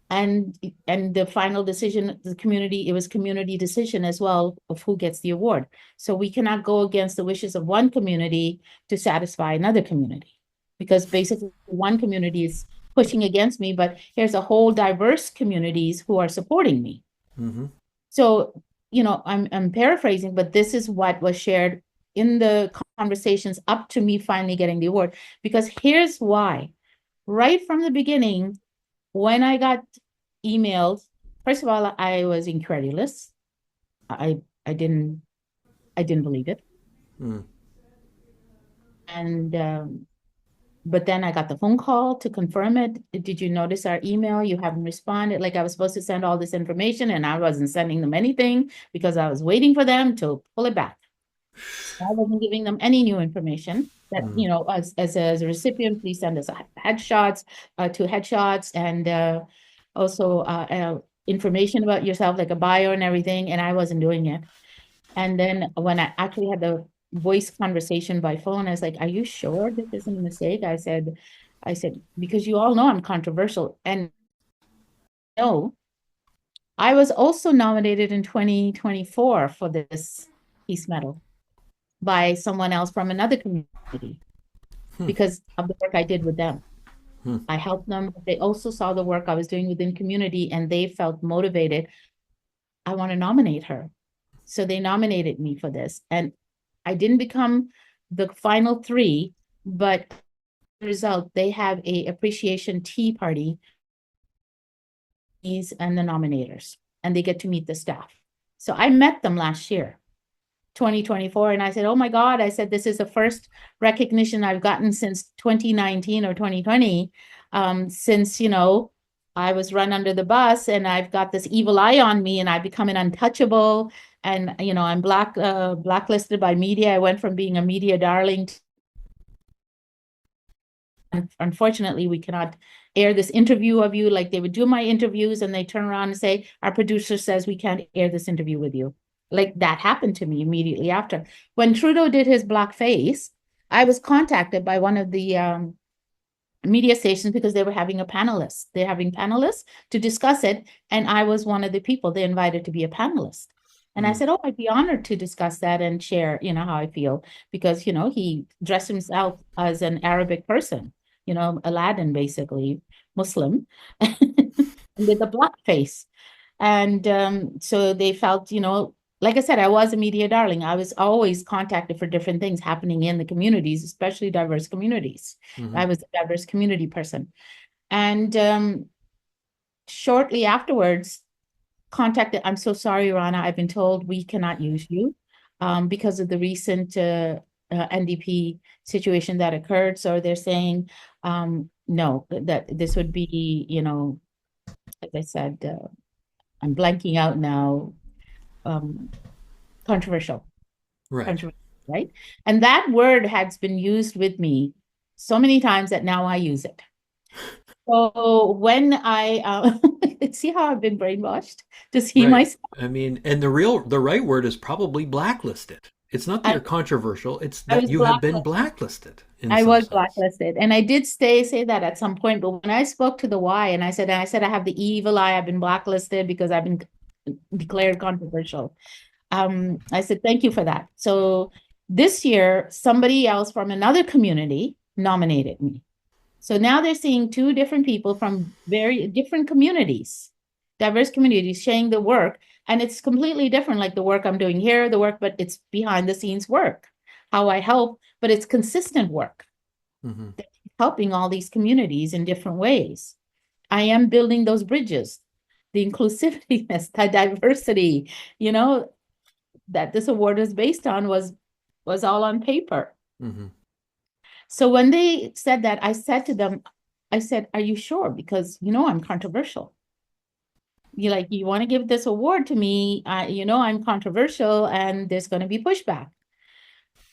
And the final decision, it was community decision as well of who gets the award. So we cannot go against the wishes of one community to satisfy another community, because basically one community is pushing against me, but here's a whole diverse communities who are supporting me. Mm-hmm. So, I'm paraphrasing, but this is what was shared in the conversations up to me finally getting the award. Because here's why. Right from the beginning, when I got emailed, first of all, I was incredulous. I didn't believe it. Mm-hmm. And but then I got the phone call to confirm it. Did you notice our email? You haven't responded. Like I was supposed to send all this information and I wasn't sending them anything because I was waiting for them to pull it back. I wasn't giving them any new information that, as a recipient, please send us headshots, two headshots, and also information about yourself, like a bio and everything. And I wasn't doing it. And then when I actually had the voice conversation by phone, I was like, are you sure this isn't a mistake? I said, because you all know I'm controversial. And no, I was also nominated in 2024 for this peace medal by someone else from another community because of the work I did with them. Hmm. I helped them. They also saw the work I was doing within community and they felt motivated. I want to nominate her. So they nominated me for this. And I didn't become the final three, but the result, they have a appreciation tea party and the nominators, and they get to meet the staff. So I met them last year, 2024, and I said, oh my God, I said, this is the first recognition I've gotten since 2019 or 2020, since, I was run under the bus and I've got this evil eye on me and I become an untouchable and, I'm blacklisted by media. I went from being a media darling unfortunately, we cannot air this interview of you. Like they would do my interviews and they turn around and say, our producer says we can't air this interview with you. Like that happened to me immediately after. When Trudeau did his blackface, I was contacted by one of the media stations because they were having a panelist. They're having panelists to discuss it. And I was one of the people they invited to be a panelist. And I said, oh, I'd be honored to discuss that and share, how I feel. Because, he dressed himself as an Arabic person, Aladdin, basically, Muslim, with a black face. And so they felt, like I said, I was a media darling. I was always contacted for different things happening in the communities, especially diverse communities. Mm-hmm. I was a diverse community person. And shortly afterwards, contacted, I'm so sorry, Rana, I've been told we cannot use you because of the recent NDP situation that occurred. So they're saying, no, that this would be, as I said, I'm blanking out now, controversial, Right. right? And that word has been used with me so many times that now I use it. So when I see how I've been brainwashed to see Right. myself. I mean, and the right word is probably blacklisted. It's not that I, you're controversial, it's I that was you have been blacklisted. blacklisted in I some was sense. blacklisted, and I did say that at some point. But when I spoke to the Y, and I said I have the evil eye. I've been blacklisted because I've been declared controversial. I said thank you for that. So this year, somebody else from another community nominated me. So now they're seeing two different people from very different communities, diverse communities, sharing the work. And it's completely different, like the work I'm doing here, the work, but it's behind the scenes work, how I help, but it's consistent work, Mm-hmm. helping all these communities in different ways. I am building those bridges, the inclusivity, the diversity, that this award is based on was all on paper. Mm-hmm. So when they said that, I said to them, I said, are you sure? Because I'm controversial. You want to give this award to me, I'm controversial and there's going to be pushback.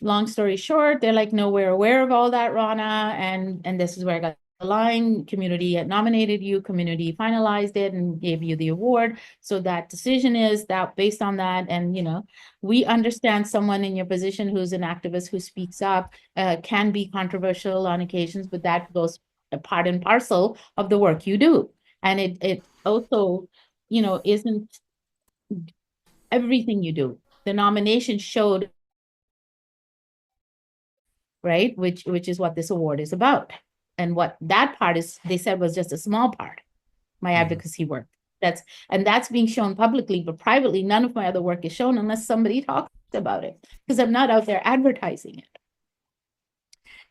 Long story short, they're like, no, we're aware of all that, Rana, and this is where I got the line. Community had nominated you, community finalized it and gave you the award. So that decision is that based on that, and we understand someone in your position who's an activist who speaks up can be controversial on occasions, but that goes a part and parcel of the work you do. And it also, isn't everything you do. The nomination showed, right? Which is what this award is about. And what that part is, they said was just a small part, my Mm-hmm. advocacy work. That's being shown publicly, but privately, none of my other work is shown unless somebody talks about it, because I'm not out there advertising it.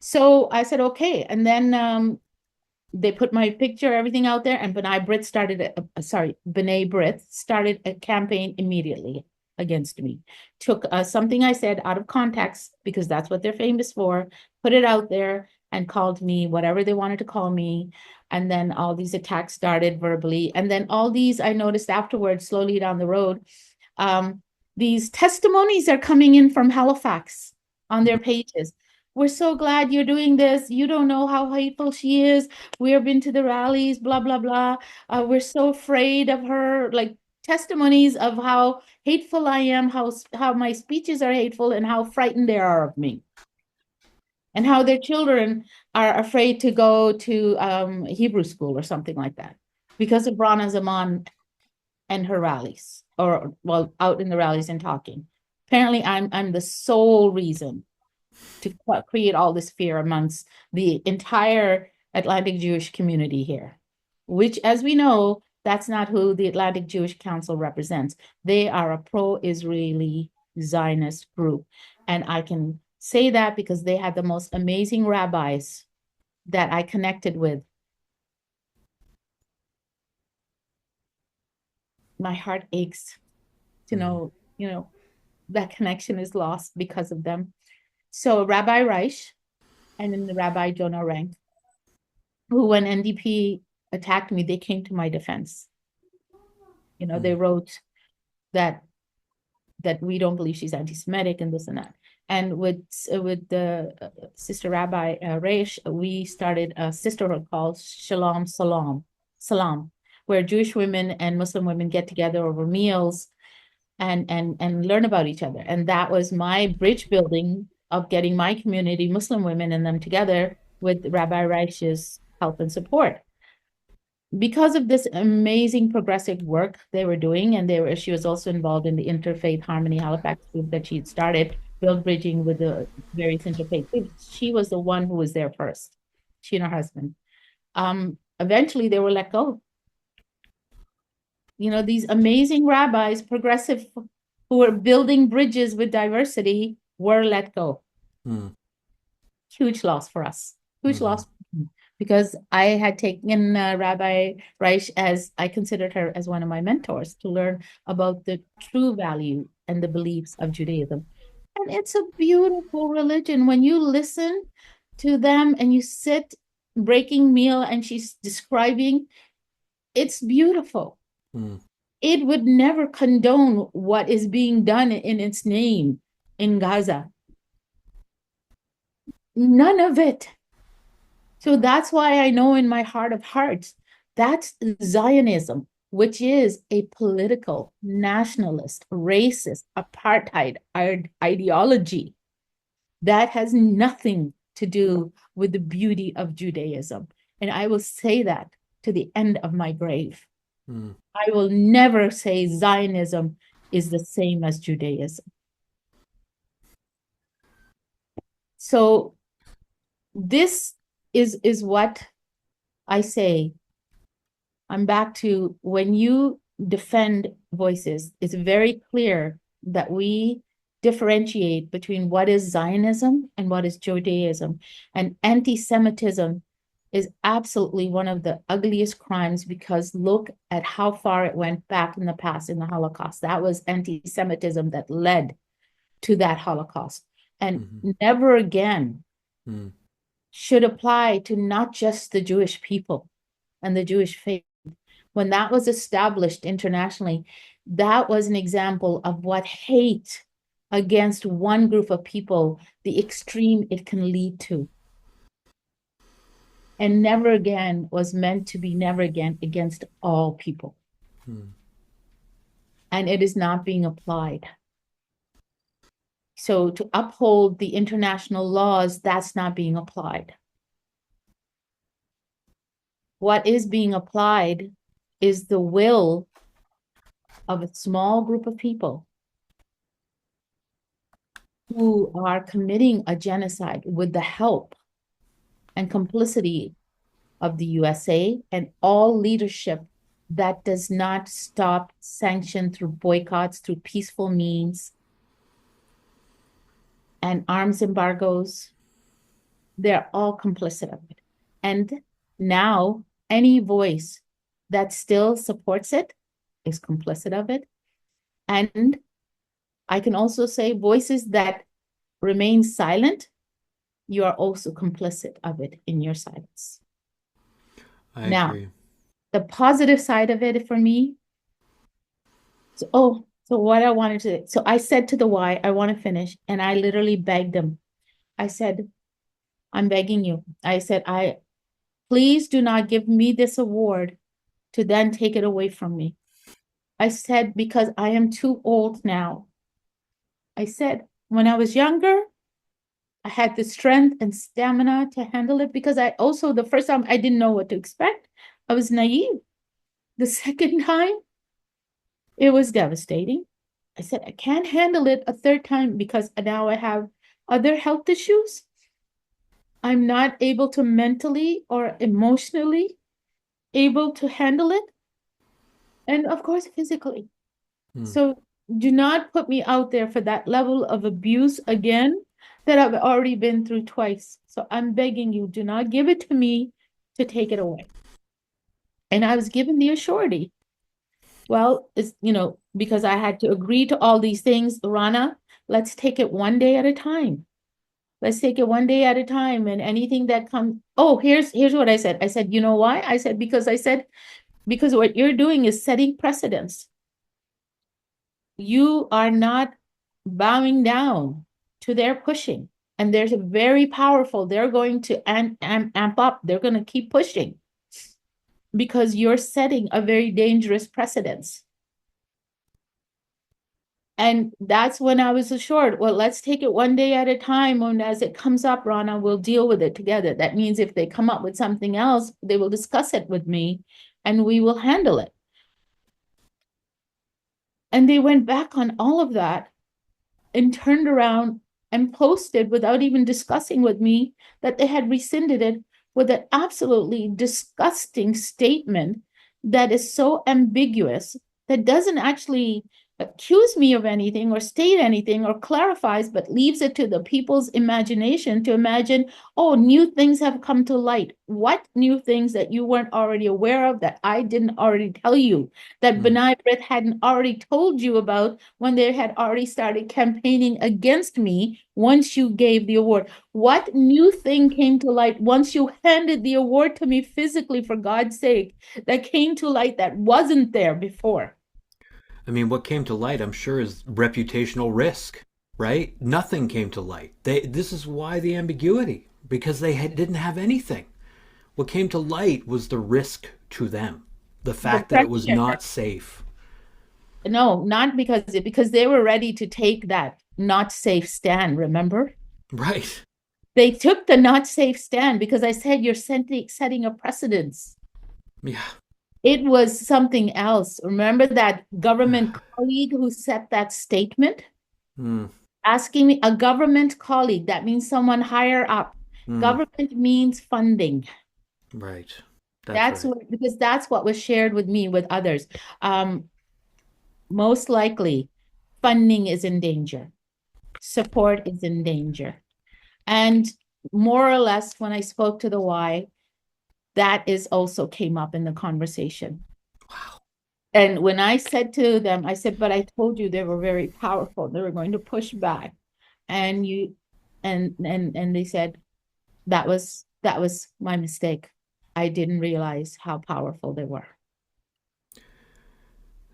So I said, okay. And then they put my picture, everything out there, and B'nai B'rith started a campaign immediately against me. Took something I said out of context, because that's what they're famous for, put it out there and called me whatever they wanted to call me. And then all these attacks started verbally. And then all these, I noticed afterwards, slowly down the road, these testimonies are coming in from Halifax on their pages. We're so glad you're doing this. You don't know how hateful she is. We've been to the rallies, blah, blah, blah. We're so afraid of her, like testimonies of how hateful I am, how my speeches are hateful, and how frightened they are of me. And how their children are afraid to go to Hebrew school or something like that because of Rana Zaman and her rallies, or well, out in the rallies and talking. Apparently, I'm the sole reason to create all this fear amongst the entire Atlantic Jewish community here, which, as we know, that's not who the Atlantic Jewish Council represents. They are a pro-Israeli Zionist group. And I can say that because they had the most amazing rabbis that I connected with. My heart aches to Mm-hmm. know, that connection is lost because of them. So Rabbi Reich and then the Rabbi Jonah Rank, who when NDP attacked me, they came to my defense. They wrote that that we don't believe she's anti-Semitic and this and that. And with the Sister Rabbi Reish, we started a sisterhood called Shalom Salam, where Jewish women and Muslim women get together over meals and learn about each other. And that was my bridge building of getting my community, Muslim women and them together with Rabbi Reich's help and support. Because of this amazing progressive work they were doing, and she was also involved in the Interfaith Harmony Halifax group that she had started, build bridging with the various interfaith groups. She was the one who was there first, she and her husband. Eventually they were let go. You know, these amazing rabbis, progressive, who were building bridges with diversity, were let go. Huge loss for us. Huge loss. Because I had taken Rabbi Reich as, I considered her as one of my mentors to learn about the true value and the beliefs of Judaism. And it's a beautiful religion. When you listen to them and you sit breaking meal and she's describing, it's beautiful. It would never condone what is being done in its name in Gaza. None of it. So that's why I know in my heart of hearts, that's Zionism, which is a political, nationalist, racist, apartheid ideology that has nothing to do with the beauty of Judaism. And I will say that to the end of my grave. I will never say Zionism is the same as Judaism. So this is what I say. I'm back to, when you defend voices, it's very clear that we differentiate between what is Zionism and what is Judaism. And anti-Semitism is absolutely one of the ugliest crimes, because look at how far it went back in the past in the Holocaust. That was anti-Semitism that led to that Holocaust. And never again should apply to not just the Jewish people and the Jewish faith. When that was established internationally, that was an example of what hate against one group of people, the extreme it can lead to. And never again was meant to be never again against all people. And it is not being applied. So to uphold the international laws, that's not being applied. What is being applied is the will of a small group of people who are committing a genocide with the help and complicity of the USA and all leadership that does not stop sanction through boycotts, through peaceful means, and arms embargoes. They're all complicit of it. And now any voice that still supports it is complicit of it. And I can also say voices that remain silent, you are also complicit of it in your silence. I agree. The positive side of it for me, so what I wanted to, so I said to the Y, I want to finish, and I literally begged him. I said, I'm begging you. I said, please do not give me this award to then take it away from me. I said, because I am too old now. I said, when I was younger, I had the strength and stamina to handle it, because I also, the first time I didn't know what to expect. I was naive. The second time, it was devastating. I said, I can't handle it a third time because now I have other health issues. I'm not able to mentally or emotionally able to handle it. And of course, physically. So do not put me out there for that level of abuse again that I've already been through twice. So I'm begging you, do not give it to me to take it away. And I was given the assurity. Well, it's, because I had to agree to all these things, Rana, let's take it one day at a time. Let's take it one day at a time, and anything that comes. Oh, here's what I said. I said, you know why? I said, because what you're doing is setting precedents. you are not bowing down to their pushing. And there's a very powerful, they're going to amp up, they're going to keep pushing because you're setting a very dangerous precedence. And that's when I was assured, well, let's take it one day at a time. And as it comes up, Rana, we'll deal with it together. That means if they come up with something else, they will discuss it with me and we will handle it. And they went back on all of that and turned around and posted without even discussing with me that they had rescinded it with an absolutely disgusting statement that is so ambiguous, that doesn't actually accuse me of anything or state anything or clarifies, but leaves it to the people's imagination to imagine, oh, new things have come to light. What new things that you weren't already aware of, that I didn't already tell you, that B'nai B'rith hadn't already told you about when they had already started campaigning against me once you gave the award? What new thing came to light once you handed the award to me physically, for God's sake, that came to light that wasn't there before? I mean, what came to light, I'm sure, is reputational risk, right? Nothing came to light. This is why the ambiguity, because didn't have anything. What came to light was the risk to them, the The fact that it was pressure. not safe. No, not because they were ready to take that not safe stand, remember? Right. They took the not safe stand because I said you're setting a precedence. Yeah. It was something else. Remember that government colleague who set that statement? Mm, Asking me, a government colleague, that means someone higher up. mm, Government means funding. right. That's That's right. what, because that's what was shared with me with others. Um, Most likely, funding is in danger, support is in danger. And more or less, when I spoke to the Y, that is also came up in the conversation. Wow. And when I said to them, I said, but I told you they were very powerful. They were going to push back. And you and they said that was my mistake. I didn't realize how powerful they were.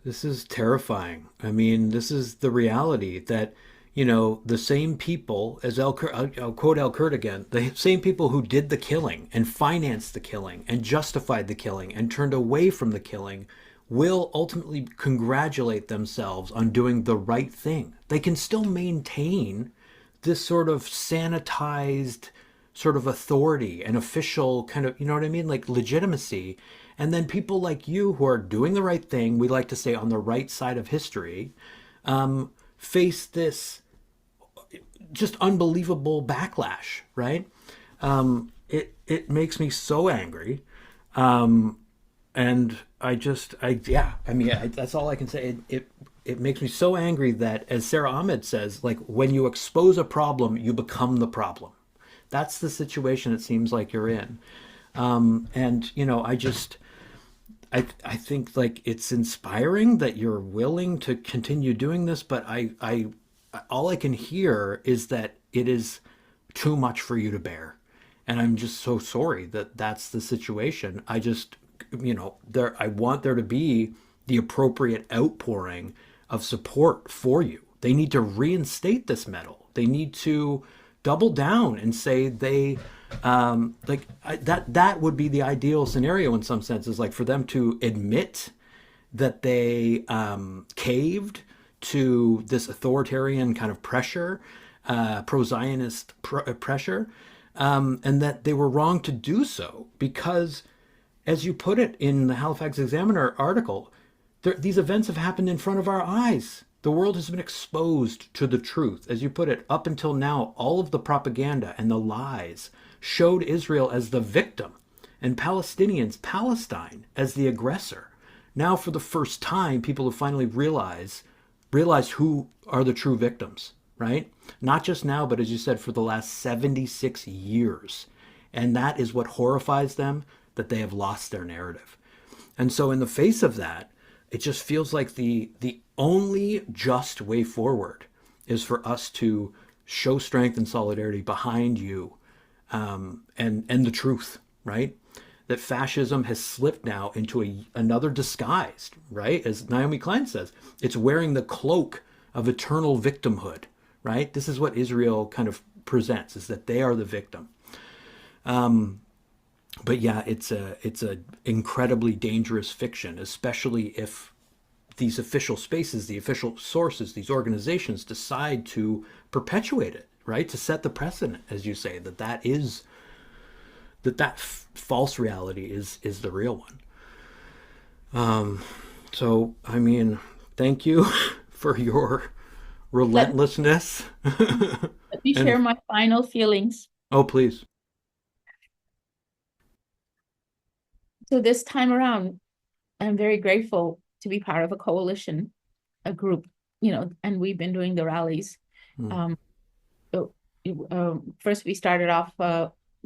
This is terrifying. I mean, this is the reality that, the same people as I'll quote El Kurt again, the same people who did the killing and financed the killing and justified the killing and turned away from the killing will ultimately congratulate themselves on doing the right thing. They can still maintain this sort of sanitized sort of authority and official kind of, you know what I mean? Like legitimacy. And then people like you who are doing the right thing, we like to say on the right side of history, face this just unbelievable backlash, right? It makes me so angry. And that's all I can say. It makes me so angry that, as Sarah Ahmed says, like when you expose a problem, you become the problem. That's the situation it seems like you're in. And I think like it's inspiring that you're willing to continue doing this, but I all I can hear is that it is too much for you to bear, and I'm just so sorry that that's the situation. I just I want there to be the appropriate outpouring of support for you. They need to reinstate this medal. They need to double down and say that would be the ideal scenario in some senses, like for them to admit that they caved to this authoritarian kind of pressure, pro-Zionist pressure, and that they were wrong to do so because, as you put it in the Halifax Examiner article, these events have happened in front of our eyes. The world has been exposed to the truth. As you put it, up until now, all of the propaganda and the lies showed Israel as the victim and Palestine, as the aggressor. Now, for the first time, people have finally realized who are the true victims, right? Not just now, but as you said, for the last 76 years. And that is what horrifies them, that they have lost their narrative. And so in the face of that, it just feels like the only just way forward is for us to show strength and solidarity behind you, and the truth, right? that fascism has slipped now into another disguise, right? As Naomi Klein says, it's wearing the cloak of eternal victimhood, right? This is what Israel kind of presents, is that they are the victim. But yeah, it's a incredibly dangerous fiction, especially if these official spaces, the official sources, these organizations decide to perpetuate it, right? To set the precedent, as you say, that false reality is the real one. So I mean, thank you for your Let, relentlessness. let me And share my final feelings. oh, please. So this time around, I'm very grateful to be part of a coalition, a group, and we've been doing the rallies. Mm, Um, so, First, we started off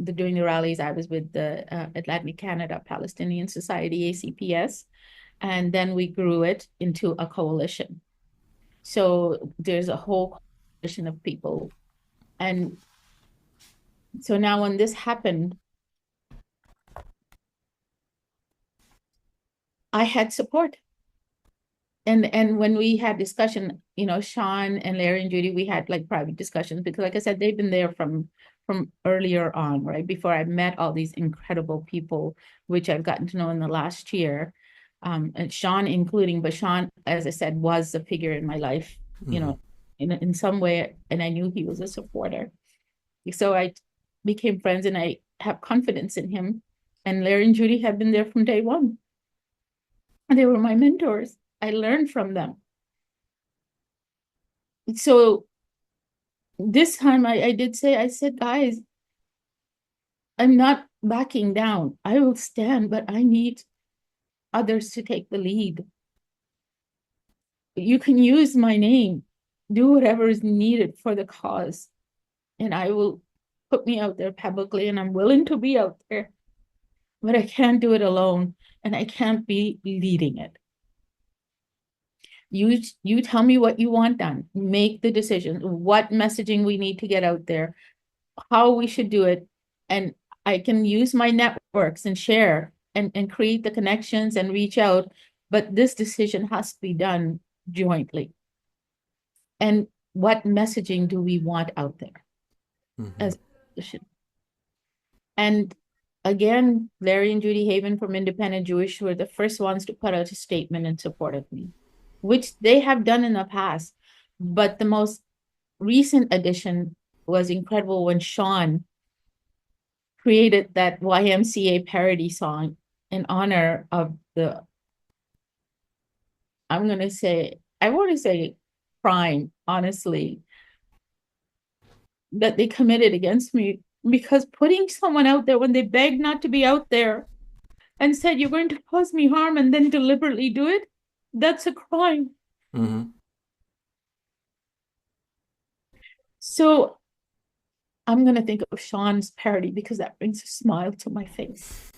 doing the rallies. I was with the Atlantic Canada Palestinian Society, ACPS, and then we grew it into a coalition. So there's a whole coalition of people. And so now when this happened, I had support. And when we had discussion, Sean and Larry and Judy, we had like private discussions because, like I said, they've been there from earlier on, right? Before I met all these incredible people, which I've gotten to know in the last year, and Sean including. But Sean, as I said, was a figure in my life, mm, in some way, and I knew he was a supporter. So I became friends, and I have confidence in him. And Larry and Judy have been there from day one. And they were my mentors. I learned from them. So this time I did say, I said, guys, I'm not backing down. I will stand, but I need others to take the lead. You can use my name, do whatever is needed for the cause, and I will put me out there publicly, and I'm willing to be out there, but I can't do it alone, and I can't be leading it. You tell me what you want done. Make the decision, what messaging we need to get out there, how we should do it. And I can use my networks and share and create the connections and reach out. But this decision has to be done jointly. And what messaging do we want out there mm-hmm. as a position? And again, Larry and Judy Haven from Independent Jewish were the first ones to put out a statement in support of me, which they have done in the past. But the most recent addition was incredible when Sean created that YMCA parody song in honor of I want to say crime, honestly, that they committed against me, because putting someone out there when they begged not to be out there and said, you're going to cause me harm, and then deliberately do it, that's a crime. Mm-hmm. So I'm going to think of Sean's parody because that brings a smile to my face.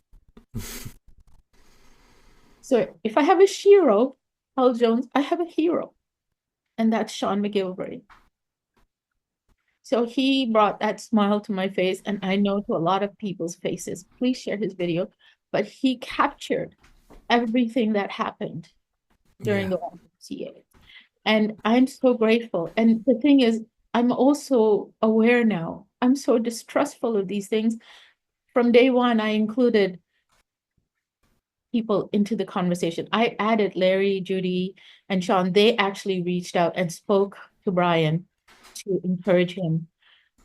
So if I have a hero, Hal Jones, I have a hero, and that's Sean McGilvery. So he brought that smile to my face, and I know to a lot of people's faces. Please share his video. But he captured everything that happened during the YMCA. And I'm so grateful. And the thing is, I'm also aware now. I'm so distrustful of these things. From day one, I included people into the conversation. I added Larry, Judy, and Sean. They actually reached out and spoke to Brian to encourage him.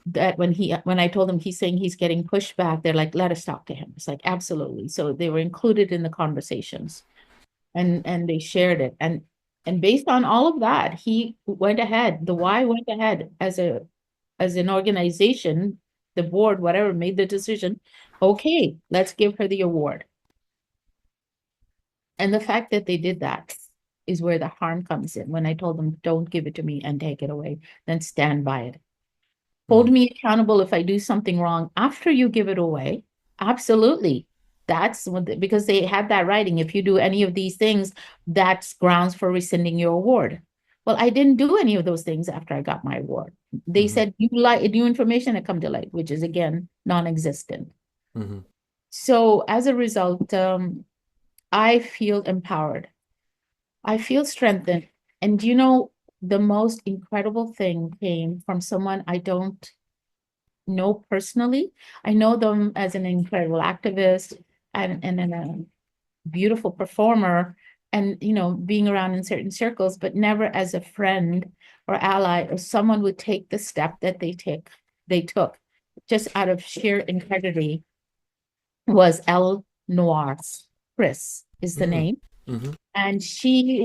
That when I told him he's saying he's getting pushback, they're like, let us talk to him. It's like, absolutely. So they were included in the conversations, and they shared it. And based on all of that, he went ahead. The Y went ahead as an organization, the board, whatever, made the decision. Okay, let's give her the award. And the fact that they did that is where the harm comes in. When I told them, don't give it to me and take it away, then stand by it. Hold me accountable if I do something wrong after you give it away. Absolutely. That's because they had that writing. If you do any of these things, that's grounds for rescinding your award. Well, I didn't do any of those things after I got my award. They Mm-hmm. said, you like new information that come to light, which is again non-existent. Mm-hmm. So as a result, I feel empowered. I feel strengthened. And you know, the most incredible thing came from someone I don't know personally. I know them as an incredible activist and a beautiful performer and, you know, being around in certain circles, but never as a friend or ally or someone would take the step that they took just out of sheer integrity was El Noir's. Chris is the Mm. name. Hmm. And she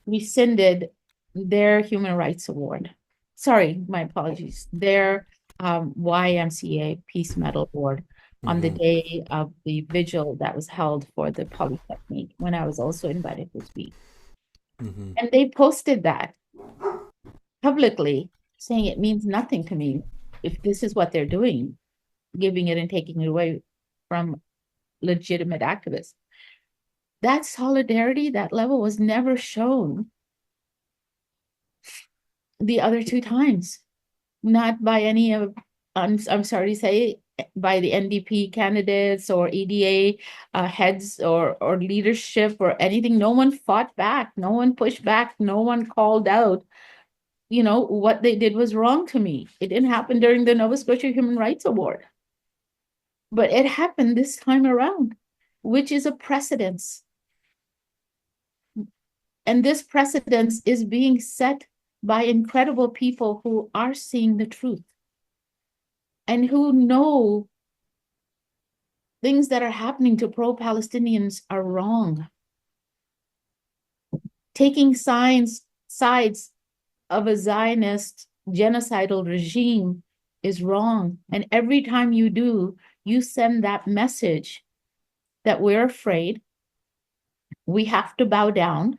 rescinded their Human Rights Award. Sorry, my apologies. Their YMCA Peace Medal Award on the Hmm. day of the vigil that was held for the Polytechnique when I was also invited to speak. Hmm. And they posted that publicly, saying it means nothing to me if this is what they're doing, giving it and taking it away from legitimate activists. That solidarity, that level was never shown the other two times, not by any of, I'm sorry to say, by the NDP candidates or EDA heads or leadership or anything. No one fought back. No one pushed back. No one called out, you know, what they did was wrong to me. It didn't happen during the Nova Scotia Human Rights Award, but it happened this time around, which is a precedence. And this precedence is being set by incredible people who are seeing the truth and who know things that are happening to pro-Palestinians are wrong. Taking sides of a Zionist genocidal regime is wrong. And every time you do, you send that message that we're afraid, we have to bow down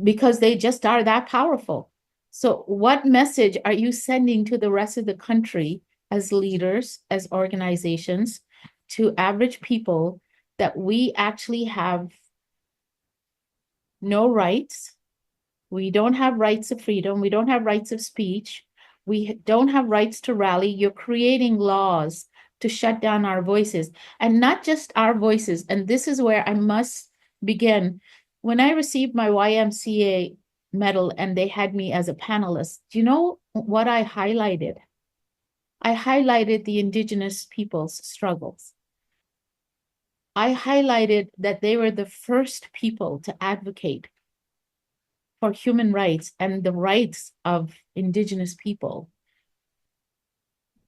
because they just are that powerful. So, what message are you sending to the rest of the country as leaders, as organizations, to average people that we actually have no rights? We don't have rights of freedom. We don't have rights of speech. We don't have rights to rally. You're creating laws to shut down our voices, and not just our voices. And this is where I must begin. When I received my YMCA medal and they had me as a panelist, do you know what I highlighted? I highlighted the Indigenous people's struggles. I highlighted that they were the first people to advocate for human rights and the rights of Indigenous people.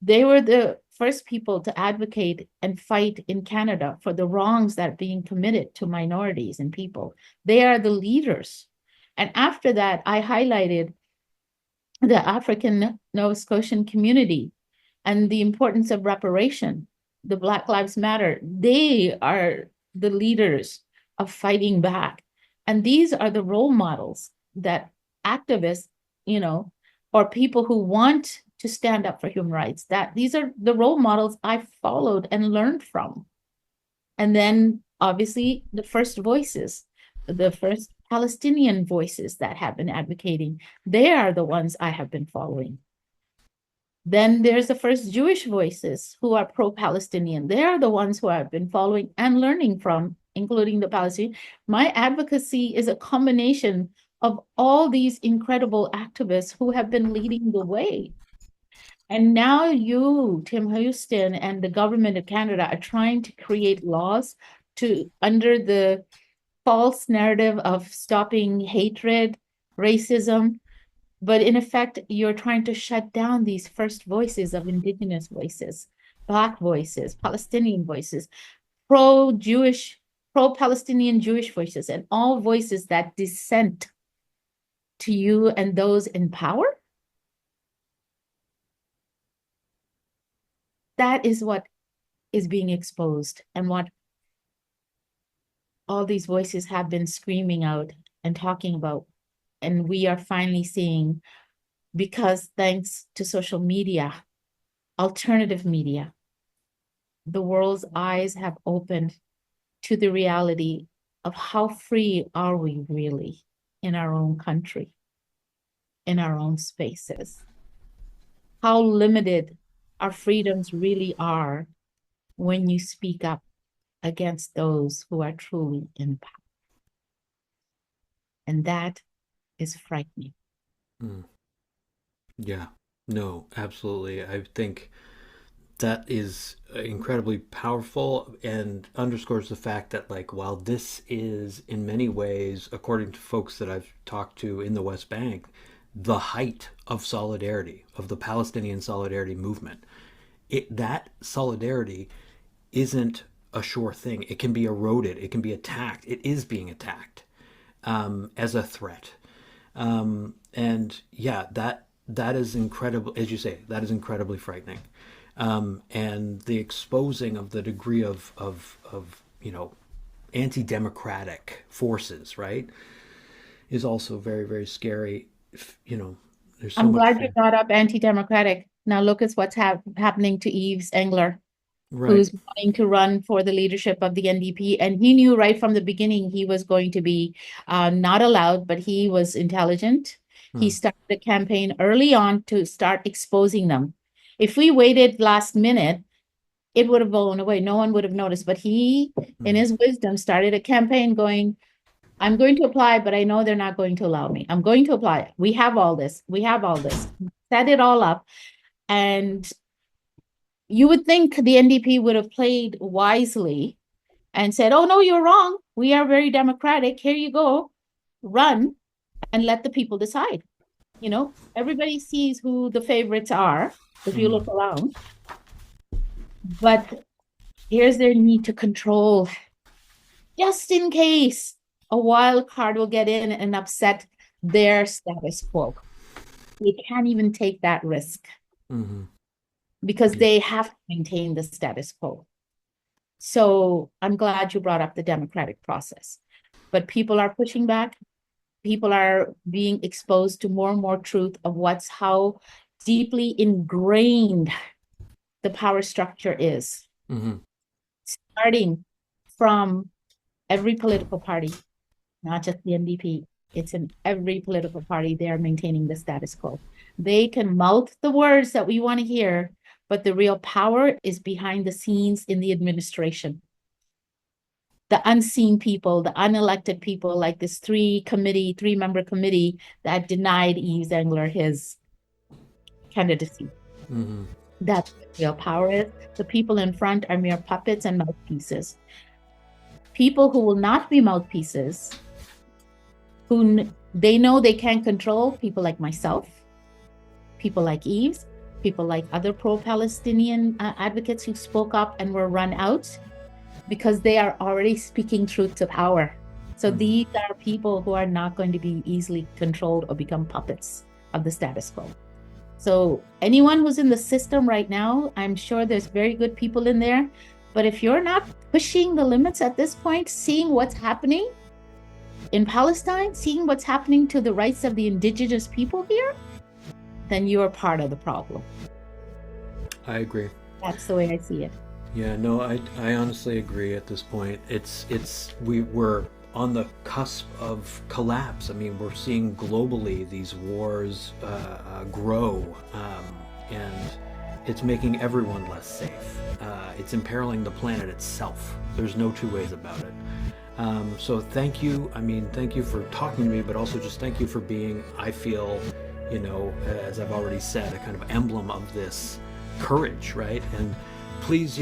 They were the first people to advocate and fight in Canada for the wrongs that are being committed to minorities and people. They are the leaders. And after that, I highlighted the African Nova Scotian community and the importance of reparation, the Black Lives Matter. They are the leaders of fighting back. And these are the role models that activists, you know, or people who want to stand up for human rights, that these are the role models I followed and learned from. And then obviously the first Palestinian voices that have been advocating, they are the ones I have been following. Then there's the first Jewish voices who are pro-Palestinian. They are the ones who I've been following and learning from, including the Palestinian. My advocacy is a combination of all these incredible activists who have been leading the way. And now you, Tim Houston, and the government of Canada are trying to create laws to, under the false narrative of stopping hatred, racism, but in effect, you're trying to shut down these first voices of Indigenous voices, Black voices, Palestinian voices, pro-Jewish, pro-Palestinian Jewish voices, and all voices that dissent to you and those in power. That is what is being exposed and what all these voices have been screaming out and talking about. And we are finally seeing, because thanks to social media, alternative media, the world's eyes have opened to the reality of how free are we really in our own country, in our own spaces, how limited our freedoms really are when you speak up against those who are truly in power. And that is frightening. Mm. Yeah, no, absolutely. I think that is incredibly powerful and underscores the fact that, like, while this is in many ways, according to folks that I've talked to in the West Bank, the height of solidarity, of the Palestinian solidarity movement, that solidarity isn't a sure thing. It can be eroded, it can be attacked. It is being attacked as a threat. And yeah, that is incredible, as you say, that is incredibly frightening. And the exposing of the degree of anti-democratic forces, right, is also very, very scary. There's so I'm much glad you brought up anti-democratic. Now look at what's happening to Yves Engler, right. who's wanting to run for the leadership of the NDP. And he knew right from the beginning he was going to be not allowed, but he was intelligent. He started a campaign early on to start exposing them. If we waited last minute, it would have blown away. No one would have noticed. But he, in his wisdom, started a campaign going, I'm going to apply, but I know they're not going to allow me. I'm going to apply. We have all this. We have all this. Set it all up. And you would think the NDP would have played wisely and said, oh, no, you're wrong. We are very democratic. Here you go. Run and let the people decide. Everybody sees who the favorites are if you look around. But here's their need to control, just in case a wild card will get in and upset their status quo. They can't even take that risk because they have to maintain the status quo. So I'm glad you brought up the democratic process. But people are pushing back. People are being exposed to more and more truth of how deeply ingrained the power structure is. Starting from every political party, not just the NDP. It's in every political party. They are maintaining the status quo. They can mouth the words that we want to hear, but the real power is behind the scenes in the administration. The unseen people, the unelected people, like this three-member committee that denied Yves Engler his candidacy. That's what real power is. The people in front are mere puppets and mouthpieces. People who will not be mouthpieces, who they know they can't control, people like myself, people like Yves, people like other pro-Palestinian advocates who spoke up and were run out because they are already speaking truth to power. So these are people who are not going to be easily controlled or become puppets of the status quo. So anyone who's in the system right now, I'm sure there's very good people in there. But if you're not pushing the limits at this point, seeing what's happening in Palestine, seeing what's happening to the rights of the indigenous people here, then you're part of the problem. I agree. That's the way I see it. Yeah, no, I honestly agree at this point. We're on the cusp of collapse. I mean, we're seeing globally these wars grow, and it's making everyone less safe. It's imperiling the planet itself. There's no two ways about it. So thank you. I mean, thank you for talking to me, but also just thank you for being, I feel, as I've already said, a kind of emblem of this courage, right? And please,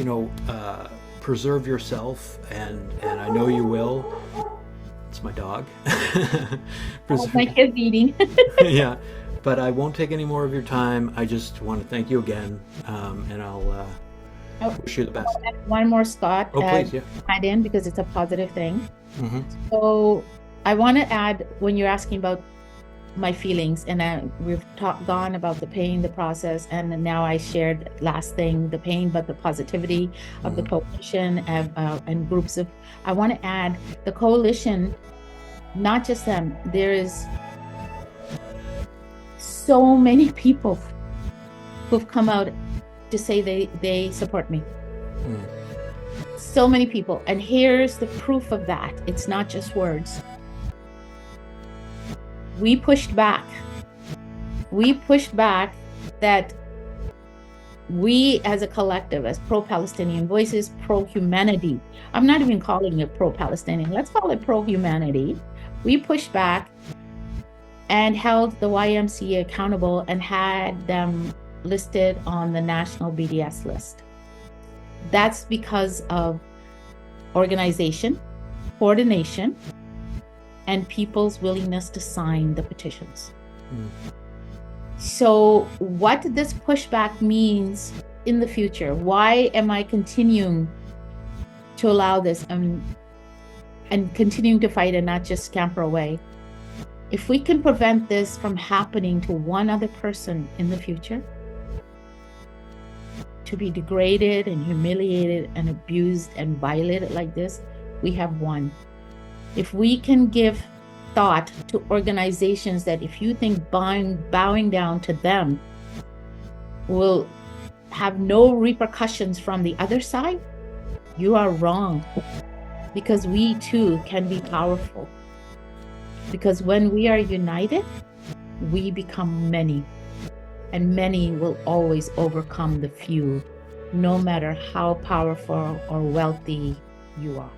preserve yourself, and I know you will. It's my dog. My kid's eating. Yeah, but I won't take any more of your time. I just want to thank you again, and I'll wish you the best. One more, Scott. Oh, please, yeah. Add in, because it's a positive thing. So I want to add, when you're asking about my feelings, and we've gone about the pain, the process, and now I shared last thing, the pain, but the positivity of the coalition and groups of, I want to add the coalition, not just them, there is so many people who've come out to say they support me. So many people, and here's the proof of that. It's not just words. We pushed back that we as a collective, as pro-Palestinian voices, pro-humanity, I'm not even calling it pro-Palestinian, let's call it pro-humanity, we pushed back and held the YMCA accountable and had them listed on the national BDS list. That's because of organization, coordination, and people's willingness to sign the petitions. So what this pushback means in the future, why am I continuing to allow this and continuing to fight and not just scamper away? If we can prevent this from happening to one other person in the future, to be degraded and humiliated and abused and violated like this, we have won. If we can give thought to organizations that if you think bowing down to them will have no repercussions from the other side, you are wrong. Because we too can be powerful. Because when we are united, we become many. And many will always overcome the few, no matter how powerful or wealthy you are.